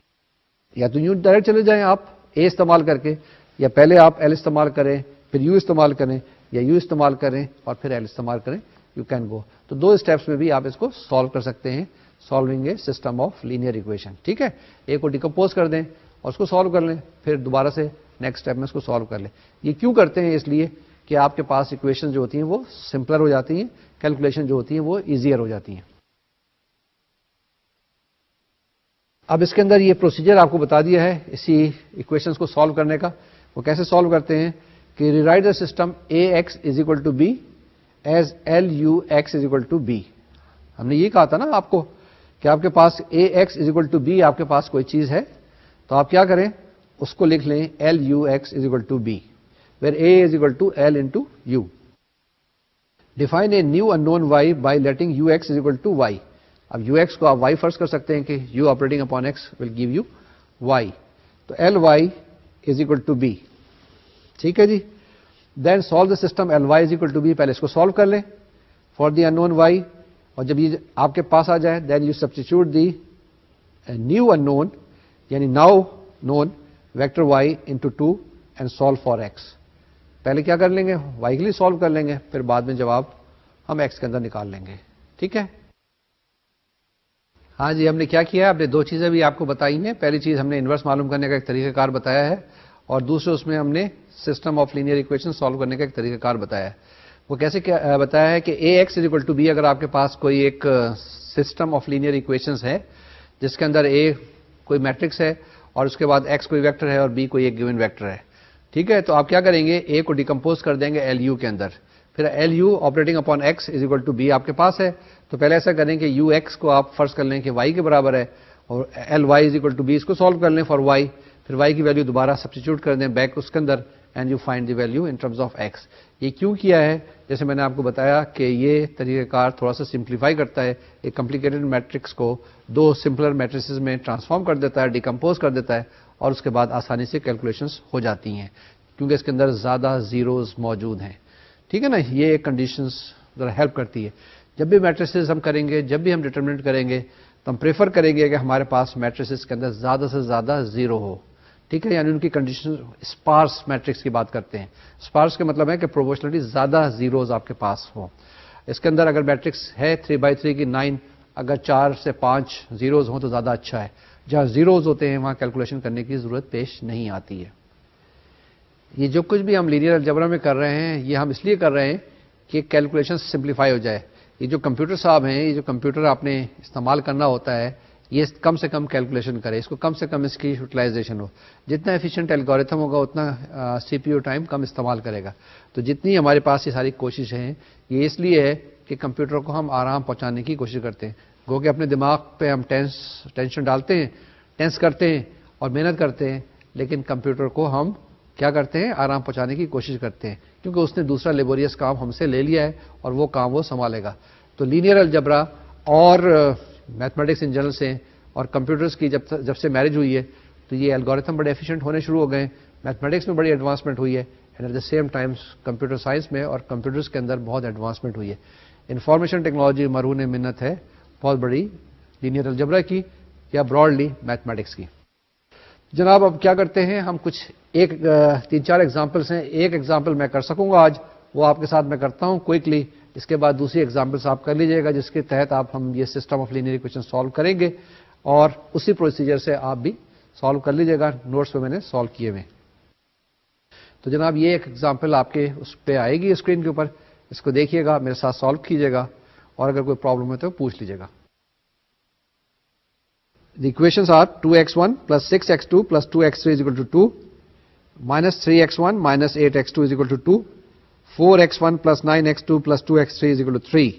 یا تو یوں ڈائریکٹ چلے جائیں آپ A استعمال کر کے, یا پہلے آپ L استعمال کریں پھر U استعمال کریں, یا U استعمال کریں اور پھر L استعمال کریں, یو کین گو. تو 2 اسٹیپس میں بھی آپ اس کو سالو کر سکتے ہیں, solving a system of linear equation. ٹھیک ہے, ایک کو ڈیکمپوز کر دیں اور اس کو سالو کر لیں, پھر دوبارہ سے نیکسٹ اسٹیپ میں اس کو سالو کر لیں. یہ کیوں کرتے ہیں, اس لیے کہ آپ کے پاس اکویشن جو ہوتی ہیں وہ سمپلر ہو جاتی ہیں, کیلکولیشن جو ہوتی ہیں وہ ایزیئر ہو جاتی ہیں. اب اس کے اندر یہ پروسیجر آپ کو بتا دیا ہے اسی اکویشنز کو سالو کرنے کا. وہ کیسے سالو کرتے ہیں کہ rewrite the system AX is equal to B as LUX is equal to B. ہم نے یہ کہا تھا نا آپ کو کہ آپ کے پاس AX is equal to B, آپ کے پاس کوئی چیز ہے تو آپ کیا کریں, اس کو لکھ لیں LUX is equal to B, where A is equal to L into U. Define a new unknown Y by letting UX is equal to Y. اب UX کو آپ Y فرض کر سکتے ہیں کہ U operating upon X will give you Y. تو LY is equal to B. ٹھیک ہے جی. Then solve the system LY is equal to B. پہلے اس کو سالو کر لیں for the unknown Y, اور جب یہ آپ کے پاس آ جائے then you substitute the new unknown یعنی now known vector Y into 2 and solve for X. پہلے کیا کر لیں گے, Y کے لیے سالو کر لیں گے, پھر بعد میں جواب ہم X کے اندر نکال لیں گے. ٹھیک ہے. ہاں جی, ہم نے کیا کیا ہے, ہم نے 2 چیزیں بھی آپ کو بتائی ہیں. پہلی چیز ہم نے انورس معلوم کرنے کا ایک طریقہ کار بتایا ہے, اور دوسرے اس میں ہم نے system of linear equation solve کرنے کا ایک طریقہ کار بتایا ہے. وہ کیسے بتایا ہے کہ AX is equal to B, اگر آپ کے پاس کوئی ایک سسٹم آف لینئر اکویشنز ہے جس کے اندر A کوئی میٹرکس ہے اور اس کے بعد X کوئی ویکٹر ہے اور B کوئی ایک گیون ویکٹر ہے. ٹھیک ہے, تو آپ کیا کریں گے, A کو ڈیکمپوز کر دیں گے LU کے اندر, پھر LU operating upon X is equal to B آپ کے پاس ہے. تو پہلے ایسا کریں کہ UX کو آپ فرض کر لیں کہ Y کے برابر ہے, اور LY is equal to B اس کو سالو کر لیں فار Y, پھر y کی ویلیو دوبارہ سبسٹیچیوٹ کر دیں بیک اس کے اندر and you find the value in terms of x. یہ کیوں کیا ہے؟ جیسے میں نے آپ کو بتایا کہ یہ طریقہ کار تھوڑا سا سمپلیفائی کرتا ہے ایک کمپلیکیٹڈ میٹرکس کو دو سمپلر میٹریسز میں ٹرانسفارم کر دیتا ہے, ڈیکمپوز کر دیتا ہے, اور اس کے بعد آسانی سے کیلکولیشنز ہو جاتی ہیں کیونکہ اس کے اندر زیادہ زیروز موجود ہیں. ٹھیک ہے نا, یہ ایک کنڈیشنز ذرا ہیلپ کرتی ہے. جب بھی میٹریسز ہم کریں گے, جب بھی ہم ڈٹرمنٹ کریں گے, تو ہم پریفر کریں گے کہ ہمارے پاس میٹریسز کے اندر زیادہ سے زیادہ زیرو ہو. ٹھیک ہے, یعنی ان کی کنڈیشن اسپارس میٹرکس کی بات کرتے ہیں. اسپارس کا مطلب ہے کہ پروپورشنلی زیادہ زیروز آپ کے پاس ہوں. اس کے اندر اگر میٹرکس ہے 3/3 کی 9, اگر 4 سے 5 زیروز ہوں تو زیادہ اچھا ہے. جہاں زیروز ہوتے ہیں وہاں کیلکولیشن کرنے کی ضرورت پیش نہیں آتی ہے. یہ جو کچھ بھی ہم لینئر الجبرا میں کر رہے ہیں یہ ہم اس لیے کر رہے ہیں کہ کیلکولیشن سمپلیفائی ہو جائے. یہ جو کمپیوٹر صاحب ہیں, یہ جو کمپیوٹر آپ نے استعمال کرنا ہوتا ہے, یہ کم سے کم کیلکولیشن کرے, اس کو کم سے کم اس کی یوٹیلائزیشن ہو. جتنا ایفیشینٹ الگوریتھم ہوگا اتنا سی پی یو ٹائم کم استعمال کرے گا. تو جتنی ہمارے پاس یہ ساری کوششیں ہیں یہ اس لیے ہے کہ کمپیوٹر کو ہم آرام پہنچانے کی کوشش کرتے ہیں. گو کہ اپنے دماغ پہ ہم ٹینشن ڈالتے ہیں, ٹینس کرتے ہیں اور محنت کرتے ہیں, لیکن کمپیوٹر کو ہم کیا کرتے ہیں, آرام پہنچانے کی کوشش کرتے ہیں کیونکہ اس نے دوسرا لیبوریس کام ہم سے لے لیا ہے اور وہ کام وہ سنبھالے گا. تو لینئر الجبرا اور میتھمیٹکس ان جنرل سے اور کمپیوٹرز کی جب سے میرج ہوئی ہے تو یہ الگوریتھم بڑے ایفیشینٹ ہونے شروع ہو گئے ہیں. میتھمیٹکس میں بڑی ایڈوانسمنٹ ہوئی ہے and at the same time computer science میں اور کمپیوٹرز کے اندر بہت ایڈوانسمنٹ ہوئی ہے. انفارمیشن ٹیکنالوجی مرہون منت ہے بہت بڑی لینئر الجبرا کی یا براڈلی میتھمیٹکس کی. جناب اب کیا کرتے ہیں ہم, کچھ 3-4 ایگزامپلس ہیں. ایک ایگزامپل میں کر سکوں گا آج, وہ آپ کے ساتھ میں کرتا ہوں کوئکلی. اس کے بعد دوسری ایگزامپلس آپ کر لیجئے گا جس کے تحت ہم یہ system of linear equation solve کریں گے اور اسی پروسیجر سے آپ بھی سالو کر لیجئے گا. نوٹس پہ میں نے سالو کیے ہوئے. تو جناب یہ ایک ایگزامپل آپ کے اس پہ آئے گی اسکرین کے اوپر, اس کو دیکھیے گا, میرے ساتھ سالو کیجیے گا اور اگر کوئی پرابلم ہے تو پوچھ لیجیے گا. The equations are 2x1 plus 6x2 plus 2x3 is equal to 2, minus 3x1 minus 8x2 is equal to 2, 4x1 plus 9x2 plus 2x3 is equal to 3.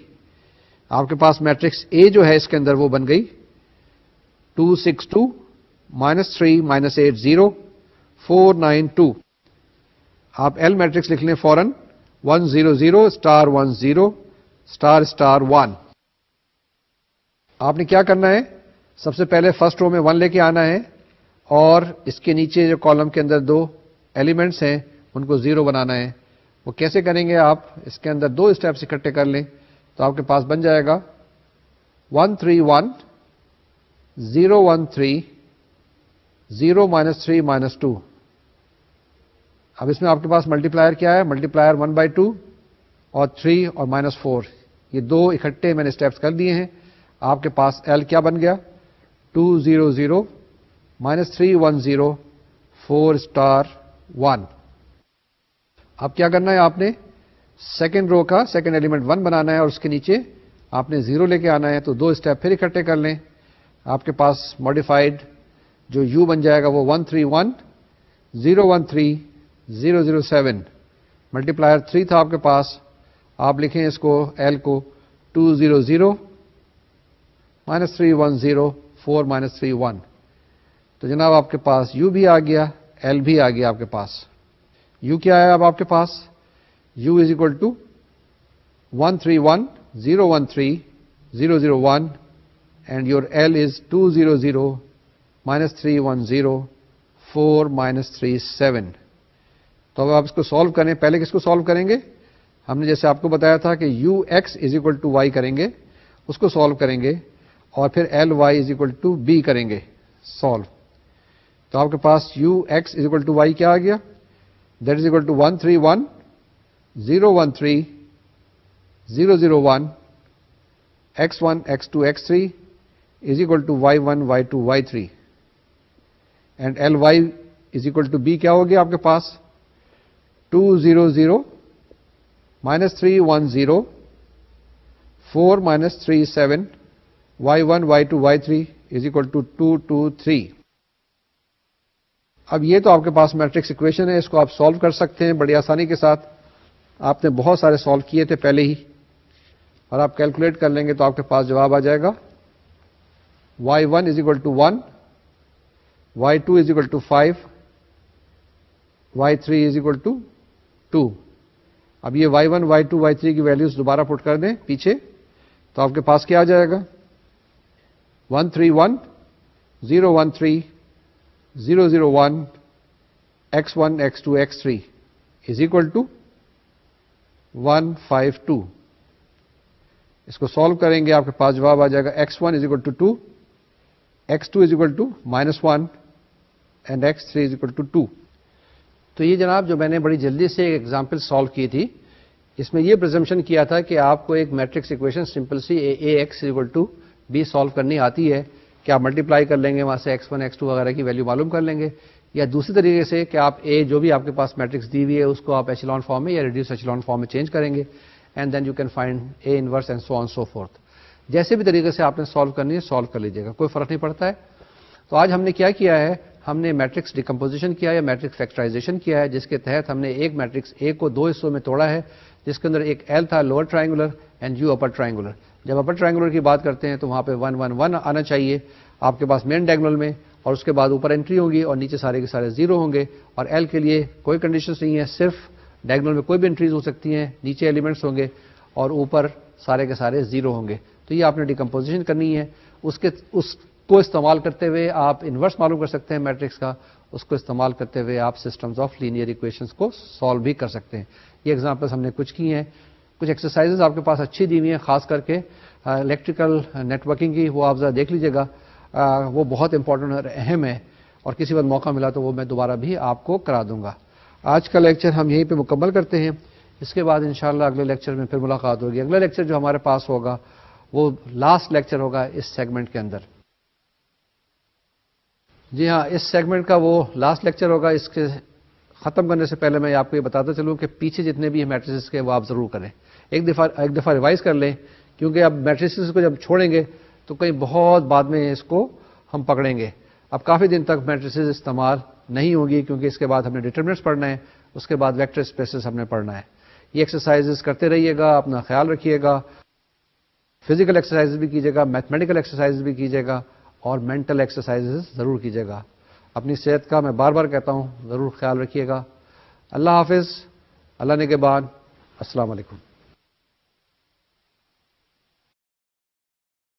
آپ کے پاس میٹرکس A جو ہے اس کے اندر وہ بن گئی 2 6 2 minus 3 minus 8 0 4 9 2. آپ L میٹرکس لکھ لیں فوراً 1 0 0 star 1 0 star star 1. آپ نے کیا کرنا ہے, سب سے پہلے فرسٹ رو میں 1 لے کے آنا ہے اور اس کے نیچے جو کالم کے اندر 2 ایلیمنٹس ہیں ان کو 0 بنانا ہے. وہ کیسے کریں گے, آپ اس کے اندر 2 اسٹیپس اکٹھے کر لیں تو آپ کے پاس بن جائے گا 1 3 1 0 1 3 0 minus 3 minus 2. اب اس میں آپ کے پاس ملٹی پلائر کیا ہے, ملٹی پلائر 1/2 اور 3 اور -4, یہ 2 اکٹھے میں نے اسٹیپس کر دیے ہیں. آپ کے پاس L کیا بن گیا 2 0 0 minus 3 1 0 4 star 1. اب کیا کرنا ہے, آپ نے سیکنڈ رو کا سیکنڈ ایلیمنٹ 1 بنانا ہے اور اس کے نیچے آپ نے 0 لے کے آنا ہے. تو 2 اسٹیپ پھر اکٹھے کر لیں. آپ کے پاس ماڈیفائڈ جو U بن جائے گا وہ 1 3 1 0 1 3 0 0 7. ملٹی پلائر 3 تھا آپ کے پاس, آپ لکھیں اس کو L کو 2 0 0 minus 3 1 0 4 minus 3 1. تو جناب آپ کے پاس U بھی آ گیا, L بھی آ گیا. آپ کے پاس U کیا ہے, اب آپ کے پاس U is equal to 1 3 1 0 1 3 0 0 1 and your L is 2 0 0 minus 3 1 0 4 minus 3 7. تو اب آپ اس کو سالو کریں. پہلے کس کو سالو کریں گے, ہم نے جیسے آپ کو بتایا تھا کہ Ux is equal to Y کریں گے, اس کو سالو کریں گے اور پھر Ly is equal to B کریں گے سالو. تو آپ کے پاس Ux is equal to Y کیا آ گیا, that is equal to 1 3 1 0 1 3 0 0 1 x1 x2 x3 is equal to y1 y2 y3 and Ly is equal to B کیا ہو گیا آپ کے پاس 2 0 0 minus 3 1 0 4 minus 3 7 y1 y2 y3 is equal to 2 2 3. اب یہ تو آپ کے پاس میٹرکس ایکویشن ہے, اس کو آپ سالو کر سکتے ہیں بڑی آسانی کے ساتھ. آپ نے بہت سارے سالو کیے تھے پہلے ہی اور آپ کیلکولیٹ کر لیں گے تو آپ کے پاس جواب آ جائے گا y1 is equal to 1, y2 is equal to 5, y3 is equal to 2. اب یہ y1 y2 y3 کی ویلیوز دوبارہ پٹ کر دیں پیچھے تو آپ کے پاس کیا آ جائے گا 131 013 001 x1 x2 x3 is equal to 152. اس کو سالو کریں گے آپ کے پاس جواب آ جائے گا x1 is equal to 2, x2 is equal to -1 and x3 is equal to 2. تو یہ جناب جو میں نے بڑی جلدی سے ایک ایگزامپل سالو کی تھی، اس میں یہ پرزمپشن کیا تھا کہ آپ کو ایک matrix equation simple say A X equal to B solve کرنی آتی ہے کہ آپ ملٹیپلائی کر لیں گے وہاں سے x1 x2 وغیرہ کی ویلیو معلوم کر لیں گے، یا دوسری طریقے سے کہ آپ اے جو بھی آپ کے پاس میٹرکس دی ہوئی ہے اس کو آپ ایچلون فارم میں یا ریڈیوس ایچلون فارم میں چینج کریں گے and then you can find A inverse and so on so forth. جیسے بھی طریقے سے آپ نے سالو کرنی ہے سالو کر لیجیے گا، کوئی فرق نہیں پڑتا ہے. تو آج ہم نے کیا کیا ہے، ہم نے میٹرکس ڈیکمپوزیشن کیا ہے، میٹرکس فیکٹرائزیشن کیا ہے، جس کے تحت ہم نے ایک میٹرکس اے کو دو حصوں میں توڑا ہے جس کے اندر ایک ایل تھا lower triangular and you upper triangular. جب اپر ٹرائنگولر کی بات کرتے ہیں تو وہاں پہ 1 1 1 آنا چاہیے آپ کے پاس مین ڈائگنل میں، اور اس کے بعد اوپر انٹری ہوگی اور نیچے سارے کے سارے زیرو ہوں گے. اور ایل کے لیے کوئی کنڈیشنز نہیں ہے، صرف ڈائگنل میں کوئی بھی انٹریز ہو سکتی ہیں، نیچے ایلیمنٹس ہوں گے اور اوپر سارے کے سارے زیرو ہوں گے. تو یہ آپ نے ڈیکمپوزیشن کرنی ہے. اس کو استعمال کرتے ہوئے آپ انورس معلوم کر سکتے ہیں میٹرکس کا، اس کو استعمال کرتے ہوئے آپ سسٹمز آف لینئر ایکویشنز کو سالو بھی کر سکتے ہیں. یہ ایگزامپلس ہم نے کچھ کی ہیں. کچھ ایکسرسائزز آپ کے پاس اچھی دی ہوئی ہیں، خاص کر کے الیکٹریکل نیٹ ورکنگ کی، وہ آپ ذرا دیکھ لیجیے گا، وہ بہت امپورٹنٹ اور اہم ہے، اور کسی وقت موقع ملا تو وہ میں دوبارہ بھی آپ کو کرا دوں گا. آج کا لیکچر ہم یہیں پہ مکمل کرتے ہیں. اس کے بعد انشاءاللہ اگلے لیکچر میں پھر ملاقات ہوگی. اگلا لیکچر جو ہمارے پاس ہوگا وہ لاسٹ لیکچر ہوگا اس سیگمنٹ کے اندر. جی ہاں، اس سیگمنٹ کا وہ لاسٹ لیکچر ہوگا. اس کے ختم کرنے سے پہلے میں آپ کو یہ بتاتا چلوں کہ پیچھے جتنے بھی میٹریسز کے وہ آپ ضرور کریں، ایک دفعہ ریوائز کر لیں، کیونکہ اب میٹریسز کو جب چھوڑیں گے تو کہیں بہت بعد میں اس کو ہم پکڑیں گے. اب کافی دن تک میٹریسز استعمال نہیں ہوگی، کیونکہ اس کے بعد ہم نے ڈیٹرمنٹس پڑھنا ہے، اس کے بعد ویکٹر اسپیسز ہم نے پڑھنا ہے. یہ ایکسرسائزز کرتے رہیے گا، اپنا خیال رکھیے گا. فزیکل ایکسرسائز بھی کیجیے گا، میتھمیٹیکل ایکسرسائز بھی کیجیے گا، اور مینٹل ایکسرسائزز ضرور کیجیے گا. اپنی صحت کا میں بار بار کہتا ہوں ضرور خیال رکھیے گا. اللہ حافظ، اللہ نگہبان، السلام علیکم.